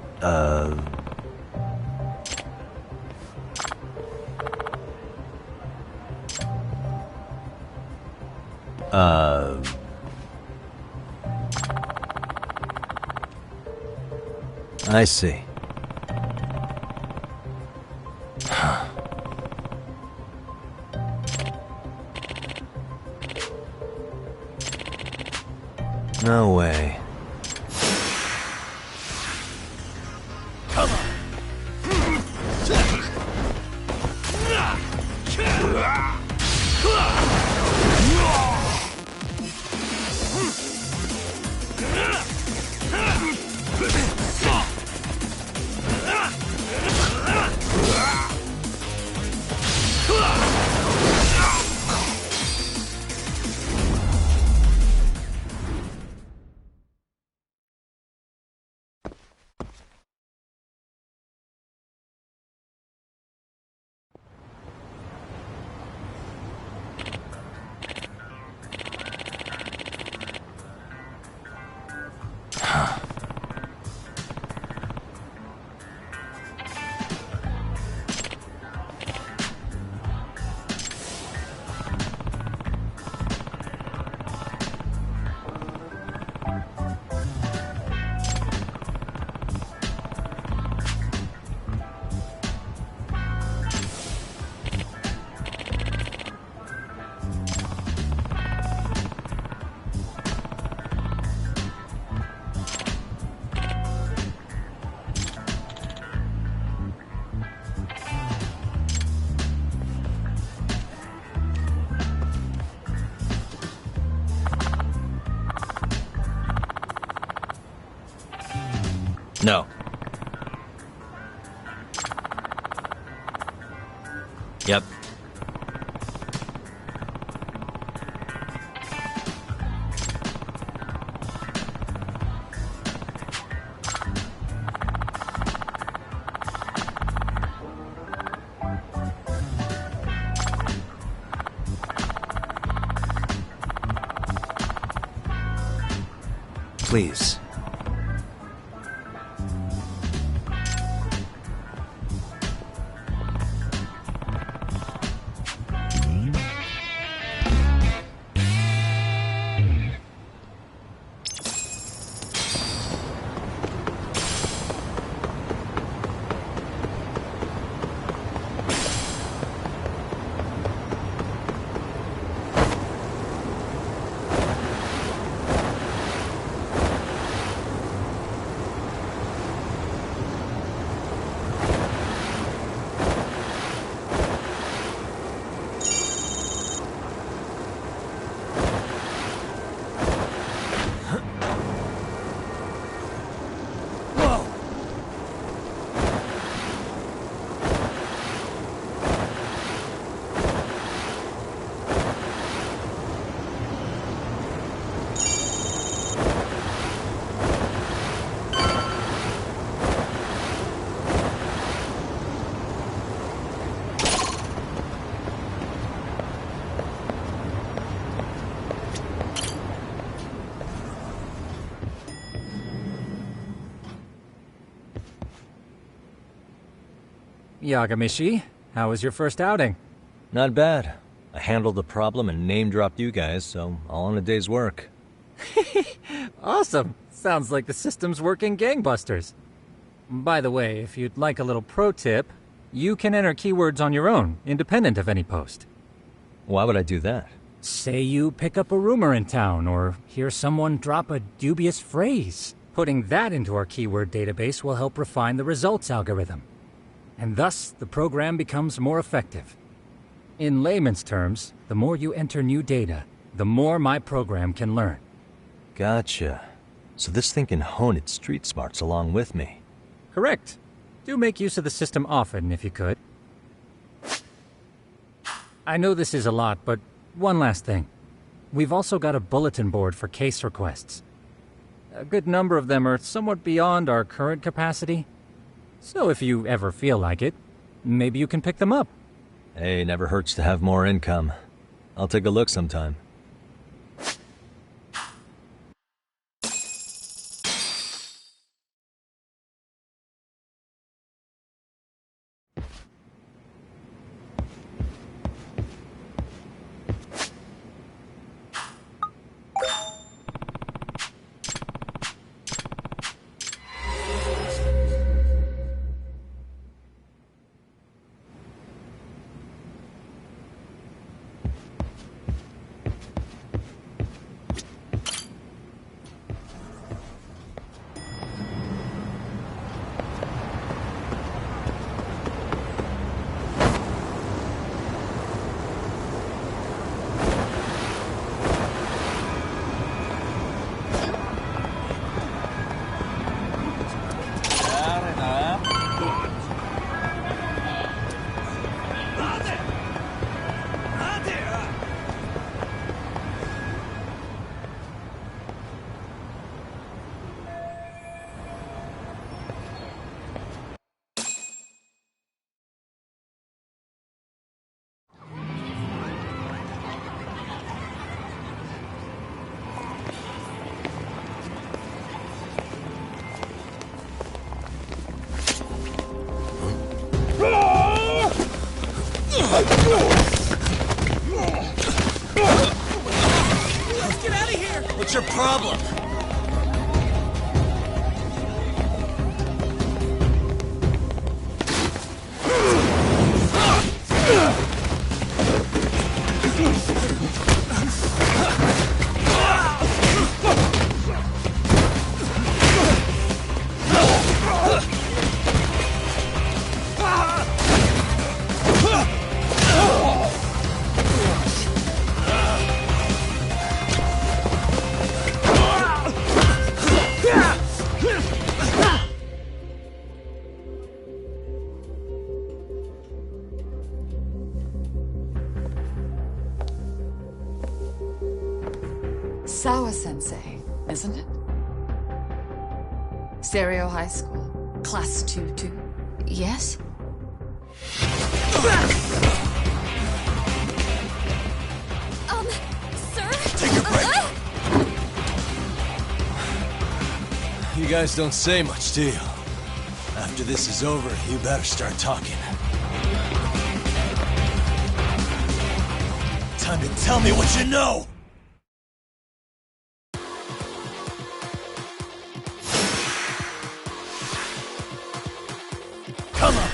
I see. No way. Come on. No. Yep. Please. Yagamishi, how was your first outing? Not bad. I handled the problem and name-dropped you guys, so all in a day's work. Awesome. Sounds like the system's working gangbusters. By the way, if you'd like a little pro tip, you can enter keywords on your own, independent of any post. Why would I do that? Say you pick up a rumor in town, or hear someone drop a dubious phrase. Putting that into our keyword database will help refine the results algorithm. And thus, the program becomes more effective. In layman's terms, the more you enter new data, the more my program can learn. Gotcha. So this thing can hone its street smarts along with me. Correct. Do make use of the system often, if you could. I know this is a lot, but one last thing. We've also got a bulletin board for case requests. A good number of them are somewhat beyond our current capacity. So if you ever feel like it, maybe you can pick them up. Hey, never hurts to have more income. I'll take a look sometime. Let's get out of here! What's your problem? Sawa-sensei, isn't it? Stereo High School, Class 2-2. Yes? Sir? Take a break! You guys don't say much, do you? After this is over, you better start talking. Time to tell me what you know! Come on!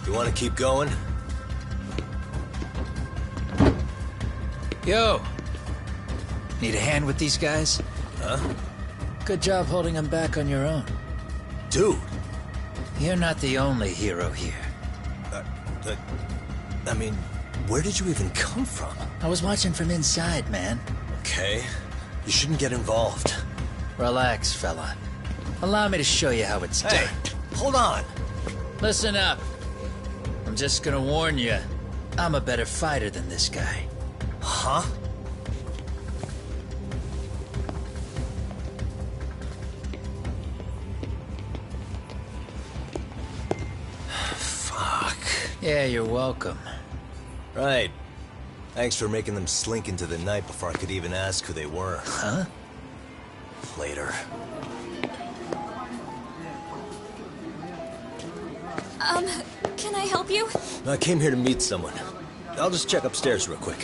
You want to keep going? Yo! Need a hand with these guys? Huh? Good job holding them back on your own. Dude! You're not the only hero here. I mean, where did you even come from? I was watching from inside, man. Okay. You shouldn't get involved. Relax, fella. Allow me to show you how it's done. Hold on! Listen up. I'm just gonna warn you. I'm a better fighter than this guy. Huh? Fuck. Yeah, you're welcome. Right. Thanks for making them slink into the night before I could even ask who they were. Huh? Later. Can I help you? I came here to meet someone. I'll just check upstairs real quick.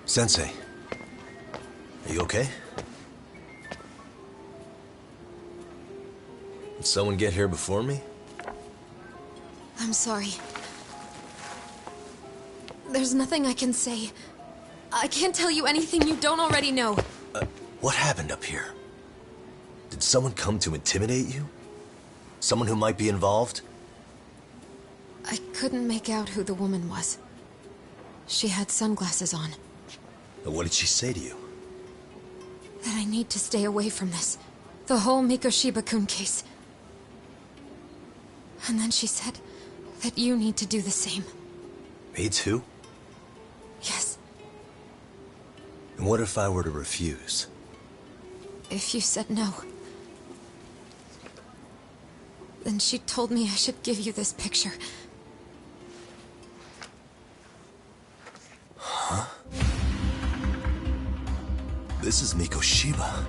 Sensei, are you okay? Did someone get here before me? I'm sorry. There's nothing I can say. I can't tell you anything you don't already know. What happened up here? Did someone come to intimidate you? Someone who might be involved? I couldn't make out who the woman was. She had sunglasses on. What did she say to you? That I need to stay away from this. The whole Mikoshiba-kun case. And then she said that you need to do the same. Me too? Yes. And what if I were to refuse? If you said no. Then she told me I should give you this picture. Huh? This is Mikoshiba.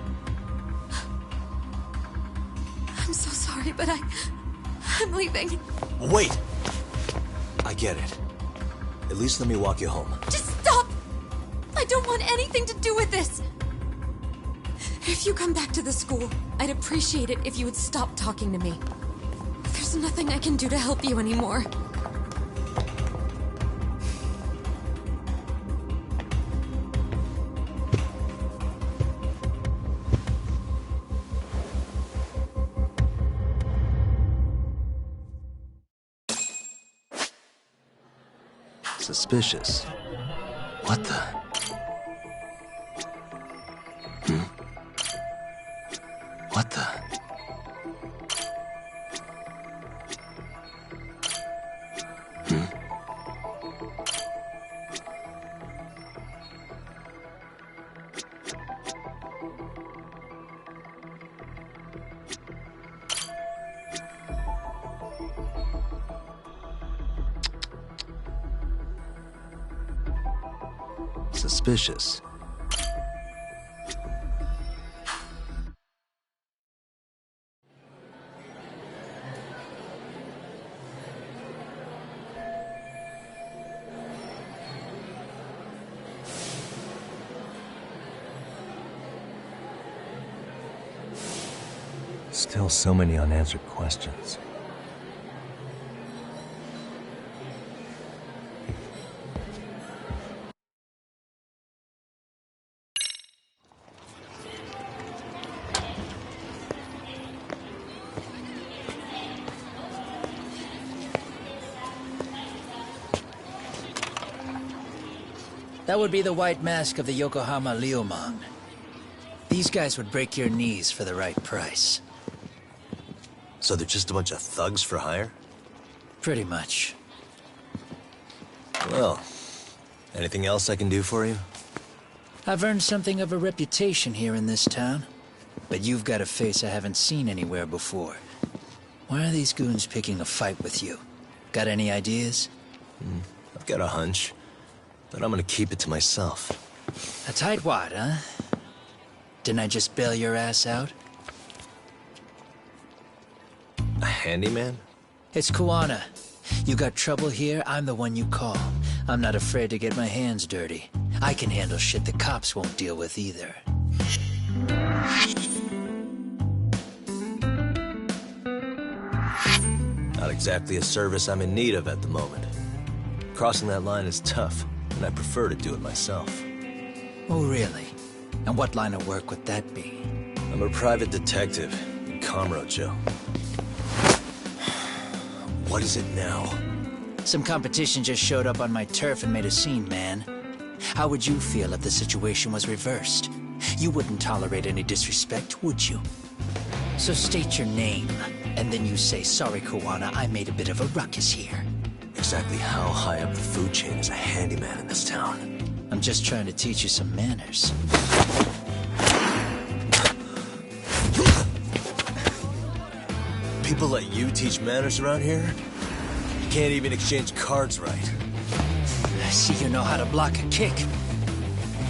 I'm so sorry, but I'm leaving. Wait! I get it. At least let me walk you home. Just stop! I don't want anything to do with this! If you come back to the school, I'd appreciate it if you would stop talking to me. There's nothing I can do to help you anymore. Suspicious. What the? What the? Suspicious. Still so many unanswered questions. That would be the white mask of the Yokohama Liumang. These guys would break your knees for the right price. So they're just a bunch of thugs for hire? Pretty much. Well, anything else I can do for you? I've earned something of a reputation here in this town. But you've got a face I haven't seen anywhere before. Why are these goons picking a fight with you? Got any ideas? I've got a hunch, but I'm gonna keep it to myself. A tightwad, huh? Didn't I just bail your ass out? A handyman? It's Kuwana. You got trouble here, I'm the one you call. I'm not afraid to get my hands dirty. I can handle shit the cops won't deal with either. Not exactly a service I'm in need of at the moment. Crossing that line is tough, and I prefer to do it myself. Oh, really? And what line of work would that be? I'm a private detective in Kamurocho. What is it now? Some competition just showed up on my turf and made a scene, man. How would you feel if the situation was reversed? You wouldn't tolerate any disrespect, would you? So state your name, and then you say, sorry, Kawana, I made a bit of a ruckus here. Exactly how high up the food chain is a handyman in this town? I'm just trying to teach you some manners. People like you teach manners around here? You can't even exchange cards right. I see you know how to block a kick.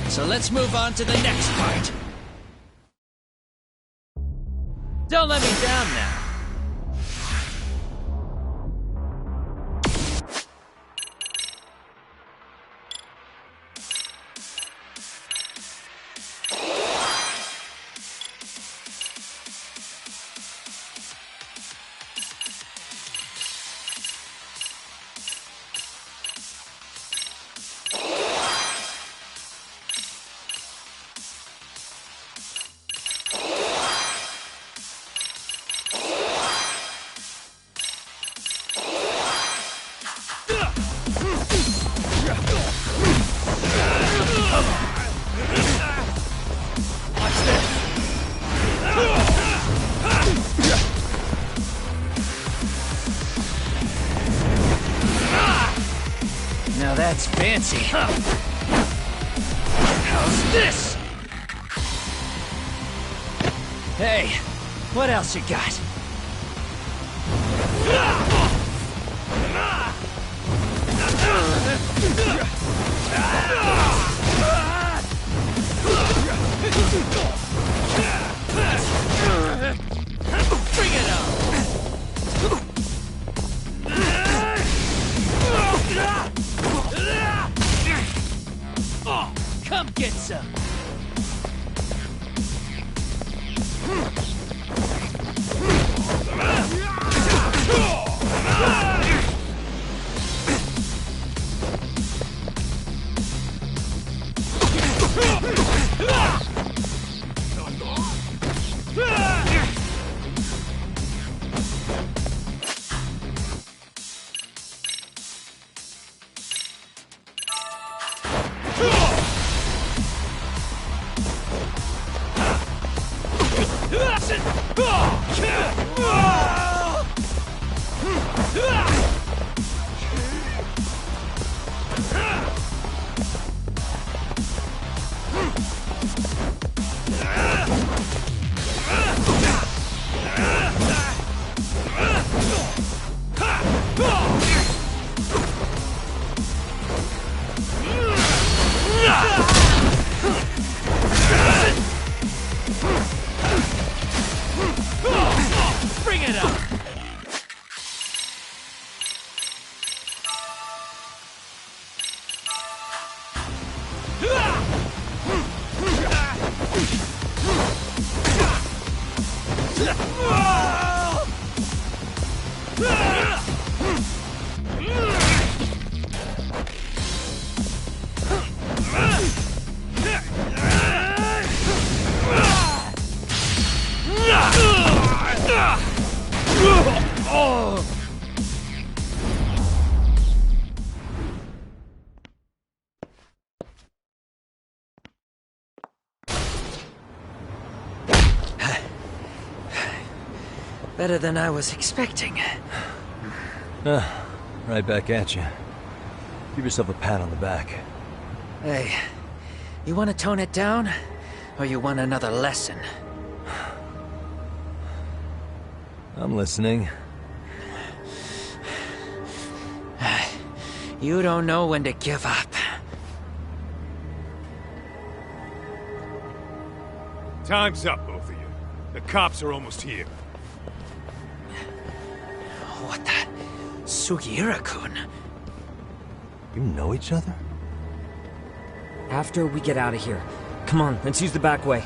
So let's move on to the next part. Don't let me down now. Now that's fancy. How's this? Hey, what else you got? Bring it on! Oh, come get some! Bring it up! Better than I was expecting. Right back at you. Give yourself a pat on the back. Hey, you want to tone it down? Or you want another lesson? I'm listening. You don't know when to give up. Time's up, both of you. The cops are almost here. What the... Sugiura-kun. You know each other? After we get out of here. Come on, let's use the back way.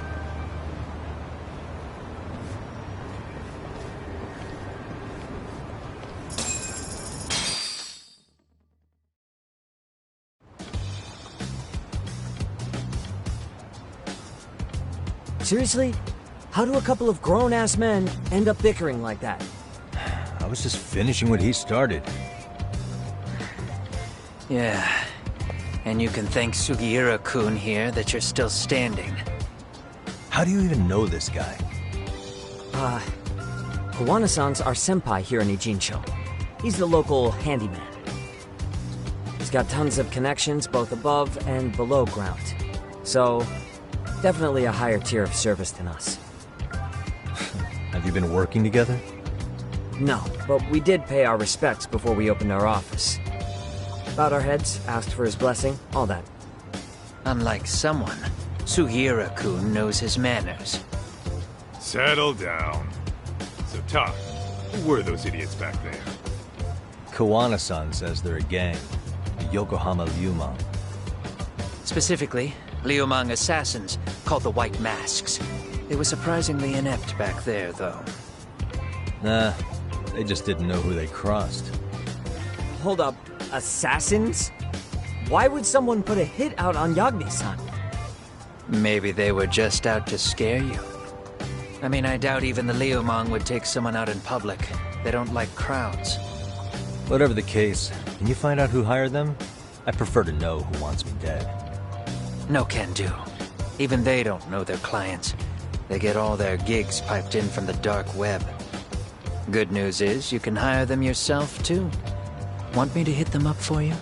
Seriously? How do a couple of grown-ass men end up bickering like that? I was just finishing what he started. Yeah. And you can thank Sugiura-kun here that you're still standing. How do you even know this guy? Kawana-san's our senpai here in Ijincho. He's the local handyman. He's got tons of connections both above and below ground. So, definitely a higher tier of service than us. Have you been working together? No, but we did pay our respects before we opened our office. Bowed our heads, asked for his blessing, all that. Unlike someone, Sugiura-kun knows his manners. Settle down. So, Talk, who were those idiots back there? Kawana-san says they're a gang. The Yokohama Liumang. Specifically, Liumang assassins called the White Masks. They were surprisingly inept back there, though. Nah, they just didn't know who they crossed. Hold up, assassins? Why would someone put a hit out on Yagami-san? Maybe they were just out to scare you. I mean, I doubt even the Liumang would take someone out in public. They don't like crowds. Whatever the case, can you find out who hired them? I prefer to know who wants me dead. No can do. Even they don't know their clients. They get all their gigs piped in from the dark web. Good news is, you can hire them yourself, too. Want me to hit them up for you?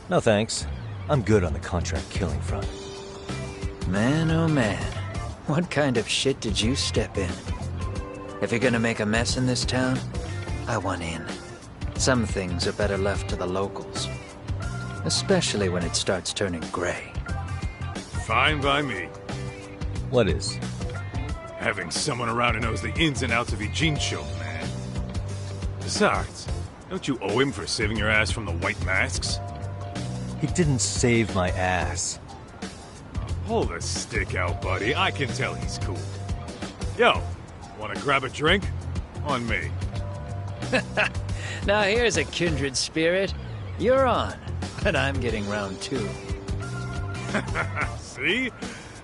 No thanks. I'm good on the contract killing front. Man, oh man. What kind of shit did you step in? If you're gonna make a mess in this town, I want in. Some things are better left to the locals. Especially when it starts turning gray. Fine by me. What is? Having someone around who knows the ins and outs of Ijincho, man. Besides, don't you owe him for saving your ass from the White Masks? He didn't save my ass. Pull the stick out, buddy. I can tell he's cool. Yo, wanna grab a drink? On me. Now here's a kindred spirit. You're on, but I'm getting round two. See?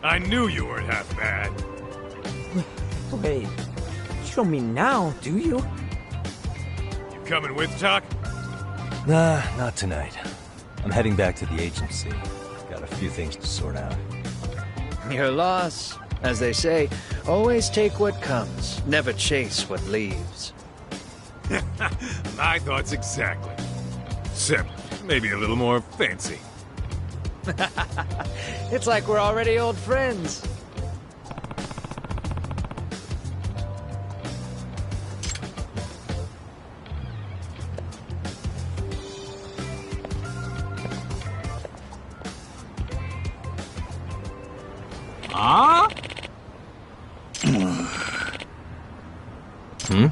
I knew you weren't half bad. Wait, you don't mean now, do you? You coming with, Talk? Nah, not tonight. I'm heading back to the agency. Got a few things to sort out. Your loss. As they say, always take what comes, never chase what leaves. My thoughts exactly. Except maybe a little more fancy. It's like we're already old friends. Ah? Hmm?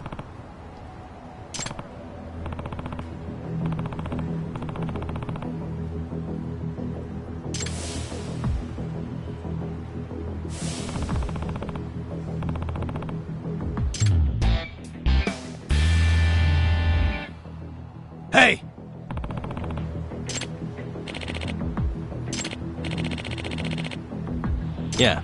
Hey! Yeah.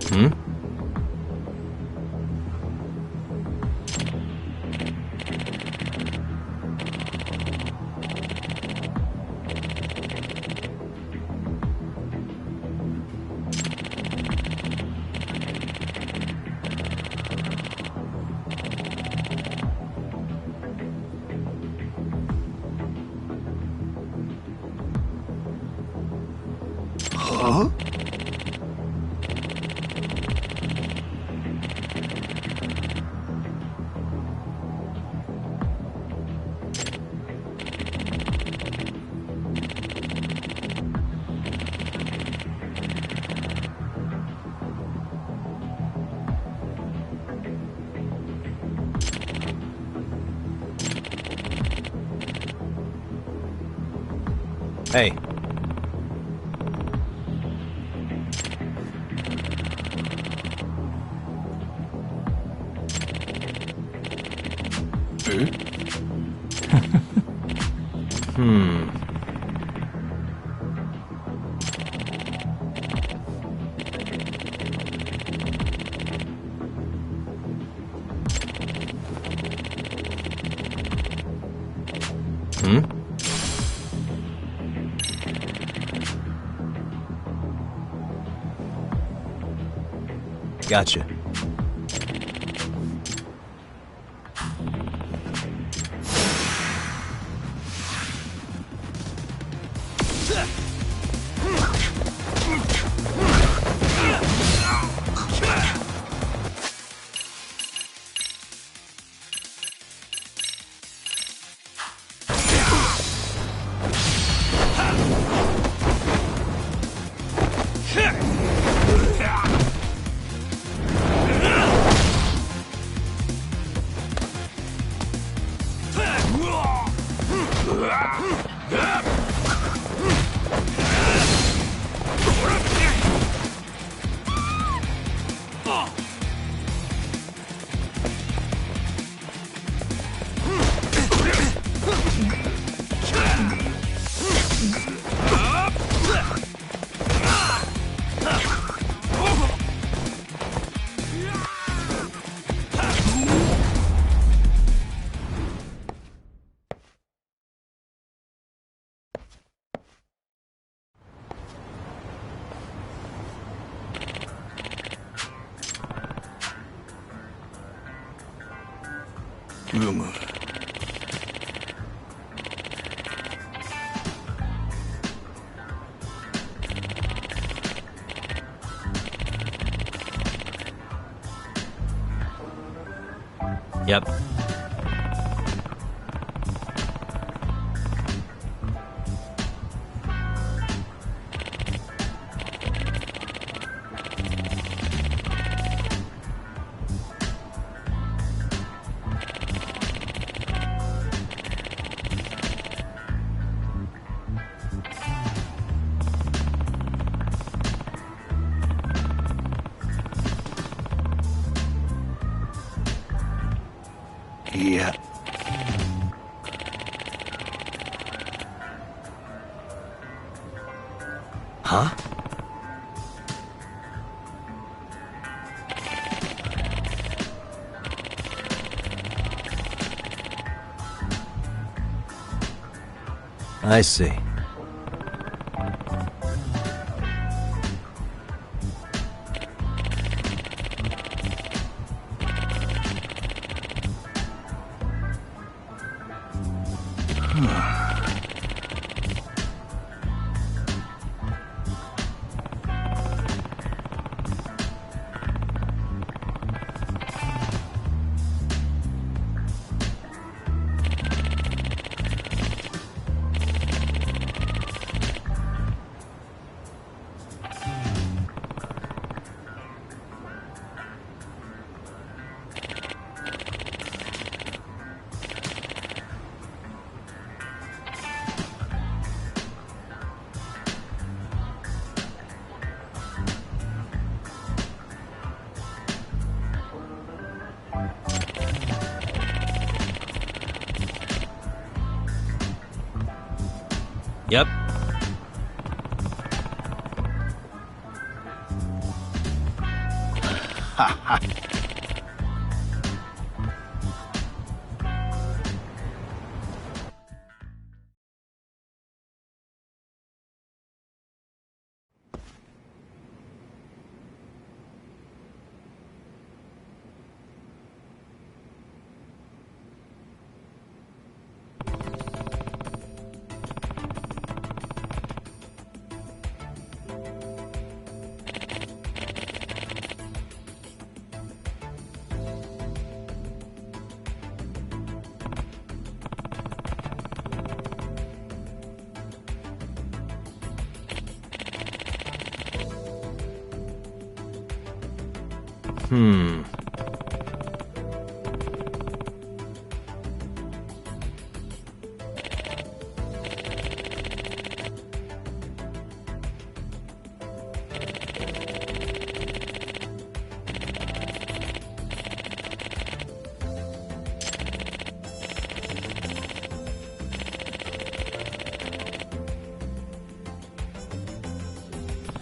Hmm? Huh? Hey. Gotcha. Yep. Yeah. Huh? I see. Yep. Ha ha.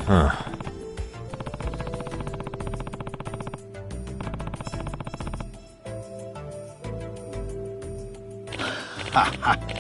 Huh. Ha ha!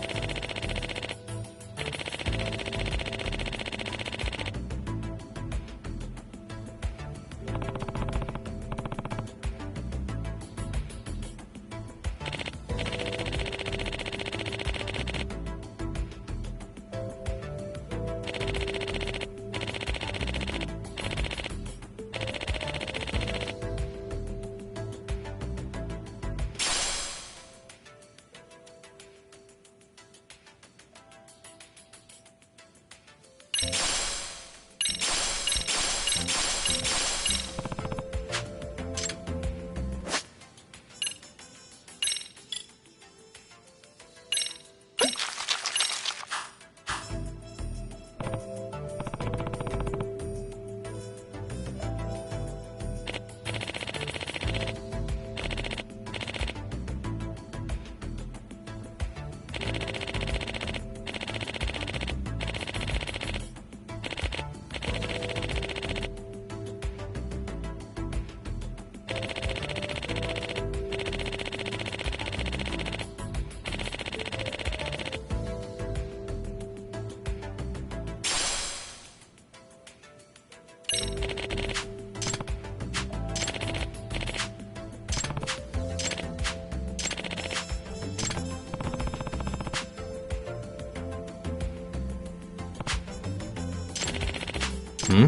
Hmm?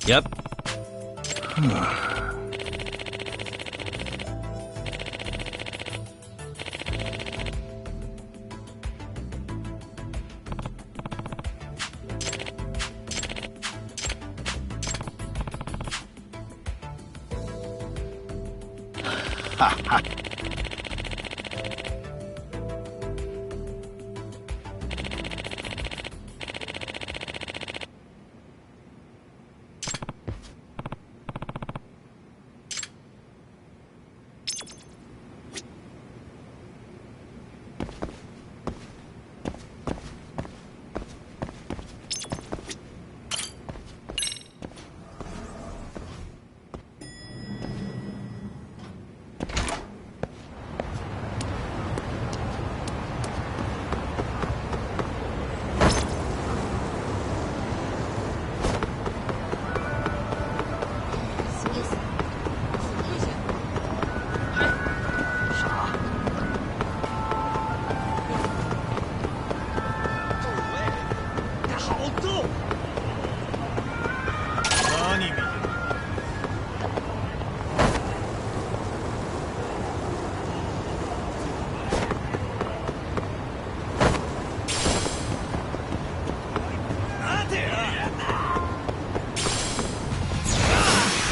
Yep. Ha ha!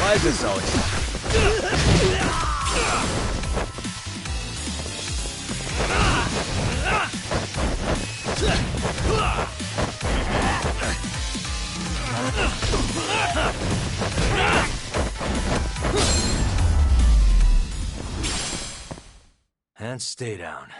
Why is this always... And stay down.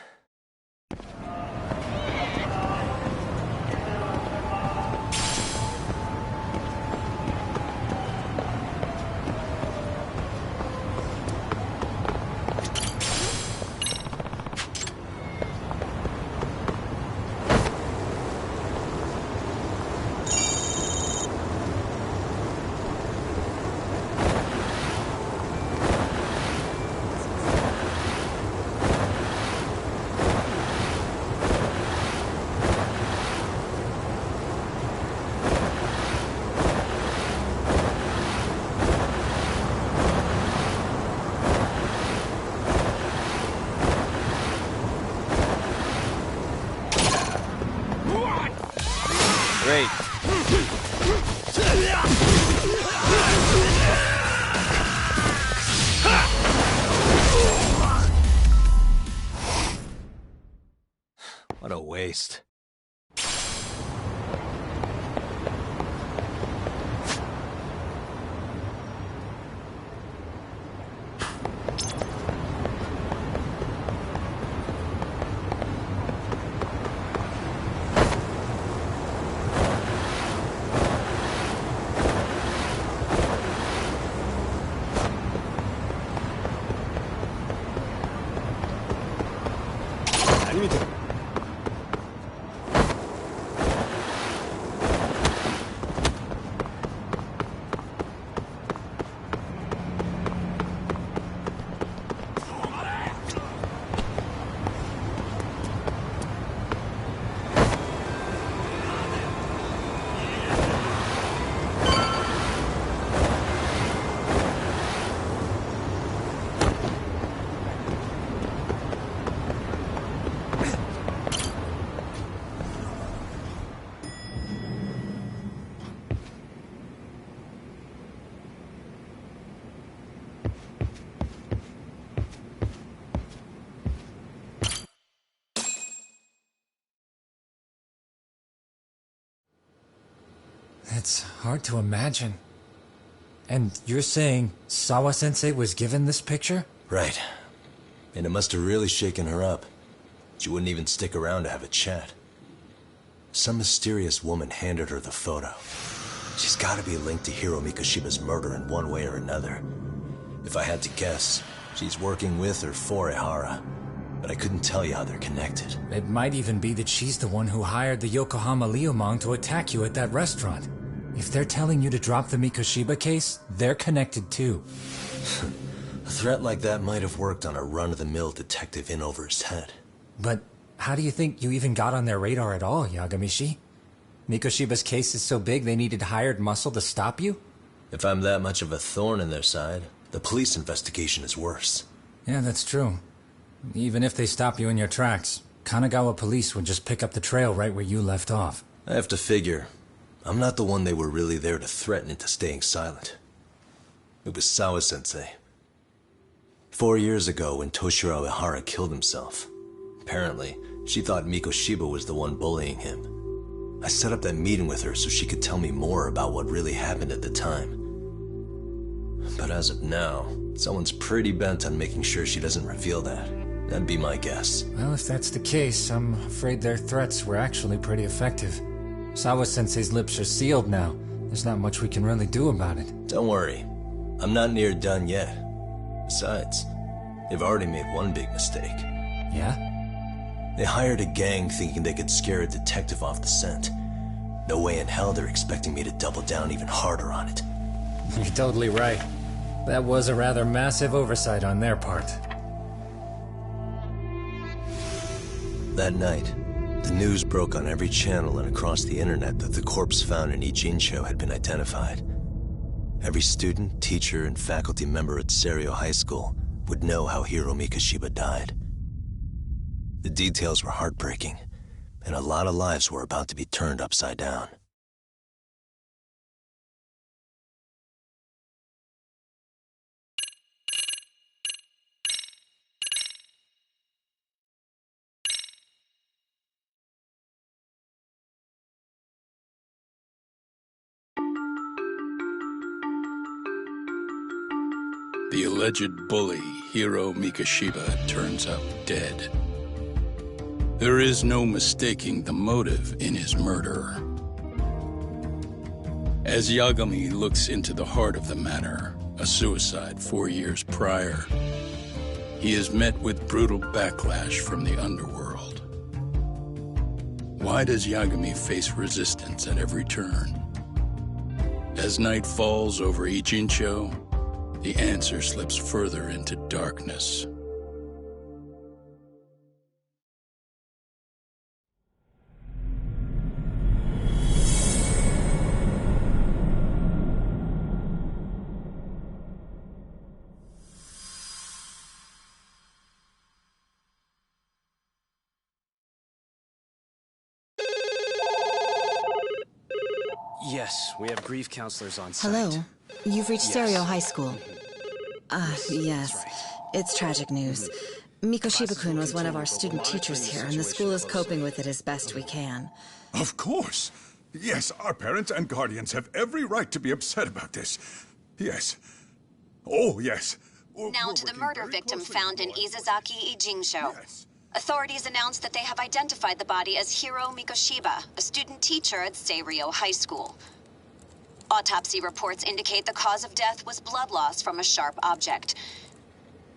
Great. What a waste. It's hard to imagine. And you're saying Sawa-sensei was given this picture? Right. And it must have really shaken her up. She wouldn't even stick around to have a chat. Some mysterious woman handed her the photo. She's gotta be linked to Hiro Mikoshiba's murder in one way or another. If I had to guess, she's working with or for Ehara. But I couldn't tell you how they're connected. It might even be that she's the one who hired the Yokohama Liumang to attack you at that restaurant. If they're telling you to drop the Mikoshiba case, they're connected too. A threat like that might have worked on a run-of-the-mill detective in over his head. But how do you think you even got on their radar at all, Yagamishi? Mikoshiba's case is so big they needed hired muscle to stop you? If I'm that much of a thorn in their side, the police investigation is worse. Yeah, that's true. Even if they stop you in your tracks, Kanagawa police would just pick up the trail right where you left off. I have to figure, I'm not the one they were really there to threaten into staying silent. It was Sawa-sensei. 4 years ago when Toshiro Ehara killed himself, apparently, she thought Mikoshiba was the one bullying him. I set up that meeting with her so she could tell me more about what really happened at the time. But as of now, someone's pretty bent on making sure she doesn't reveal that. That'd be my guess. Well, if that's the case, I'm afraid their threats were actually pretty effective. Sawa-sensei's lips are sealed now. There's not much we can really do about it. Don't worry. I'm not near done yet. Besides, they've already made one big mistake. Yeah? They hired a gang thinking they could scare a detective off the scent. No way in hell they're expecting me to double down even harder on it. You're totally right. That was a rather massive oversight on their part. That night, the news broke on every channel and across the internet that the corpse found in Ijincho had been identified. Every student, teacher, and faculty member at Seiryo High School would know how Hiro Mikoshiba died. The details were heartbreaking, and a lot of lives were about to be turned upside down. The alleged bully, Hiro Mikoshiba, turns up dead. There is no mistaking the motive in his murder. As Yagami looks into the heart of the matter, a suicide 4 years prior, he is met with brutal backlash from the underworld. Why does Yagami face resistance at every turn? As night falls over Ijincho, the answer slips further into darkness. Yes, we have grief counselors on site. Hello. You've reached Yes. Seiryo High School. Yes. It's tragic news. Mikoshiba-kun was one of our student teachers here, and the school is coping with it as best we can. Of course. Yes, our parents and guardians have every right to be upset about this. Yes. Oh, yes. Now to the murder victim found in Izazaki Ijincho. Authorities announced that they have identified the body as Hiro Mikoshiba, a student teacher at Seiryo High School. Autopsy reports indicate the cause of death was blood loss from a sharp object.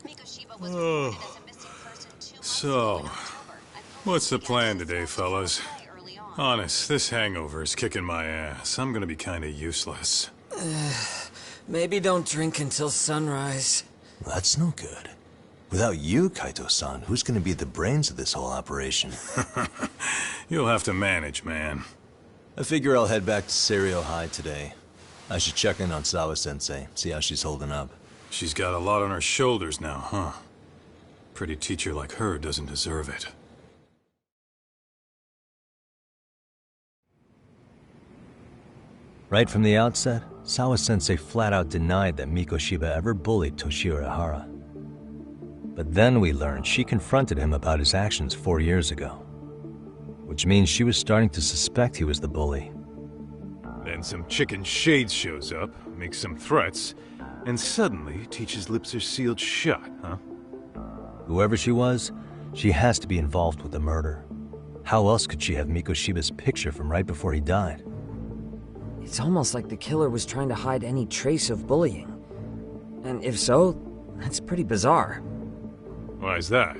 Mikoshiba was reported as a missing person 2 months So, what's the plan today, fellas? Honest, this hangover is kicking my ass. I'm gonna be kinda useless. Maybe don't drink until sunrise. That's no good. Without you, Kaito-san, who's gonna be the brains of this whole operation? You'll have to manage, man. I figure I'll head back to Seiryo High today. I should check in on Sawa-sensei, see how she's holding up. She's got a lot on her shoulders now, huh? Pretty teacher like her doesn't deserve it. Right from the outset, Sawa-sensei flat out denied that Mikoshiba ever bullied Toshiro Ehara. But then we learned she confronted him about his actions 4 years ago. Which means she was starting to suspect he was the bully. Then some chicken shade shows up, makes some threats, and suddenly Teach's lips are sealed shut, huh? Whoever she was, she has to be involved with the murder. How else could she have Mikoshiba's picture from right before he died? It's almost like the killer was trying to hide any trace of bullying. And if so, that's pretty bizarre. Why is that?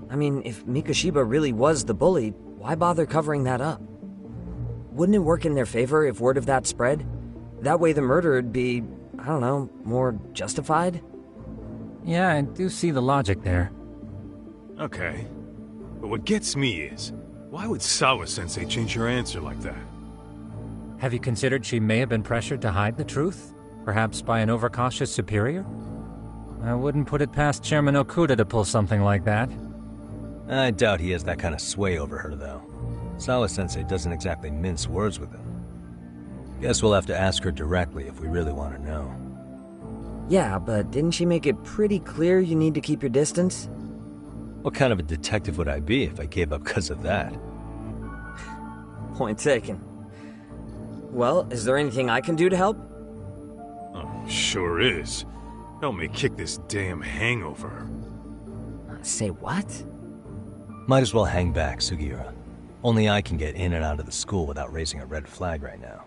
I mean, if Mikoshiba really was the bully, why bother covering that up? Wouldn't it work in their favor if word of that spread? That way the murder would be, I don't know, more justified? Yeah, I do see the logic there. Okay. But what gets me is, why would Sawa-sensei change her answer like that? Have you considered she may have been pressured to hide the truth? Perhaps by an overcautious superior? I wouldn't put it past Chairman Okuda to pull something like that. I doubt he has that kind of sway over her, though. Sawa-sensei doesn't exactly mince words with him. Guess we'll have to ask her directly if we really want to know. Yeah, but didn't she make it pretty clear you need to keep your distance? What kind of a detective would I be if I gave up because of that? Point taken. Well, is there anything I can do to help? Oh, sure is. Help me kick this damn hangover. Say what? Might as well hang back, Sugiura. Only I can get in and out of the school without raising a red flag right now.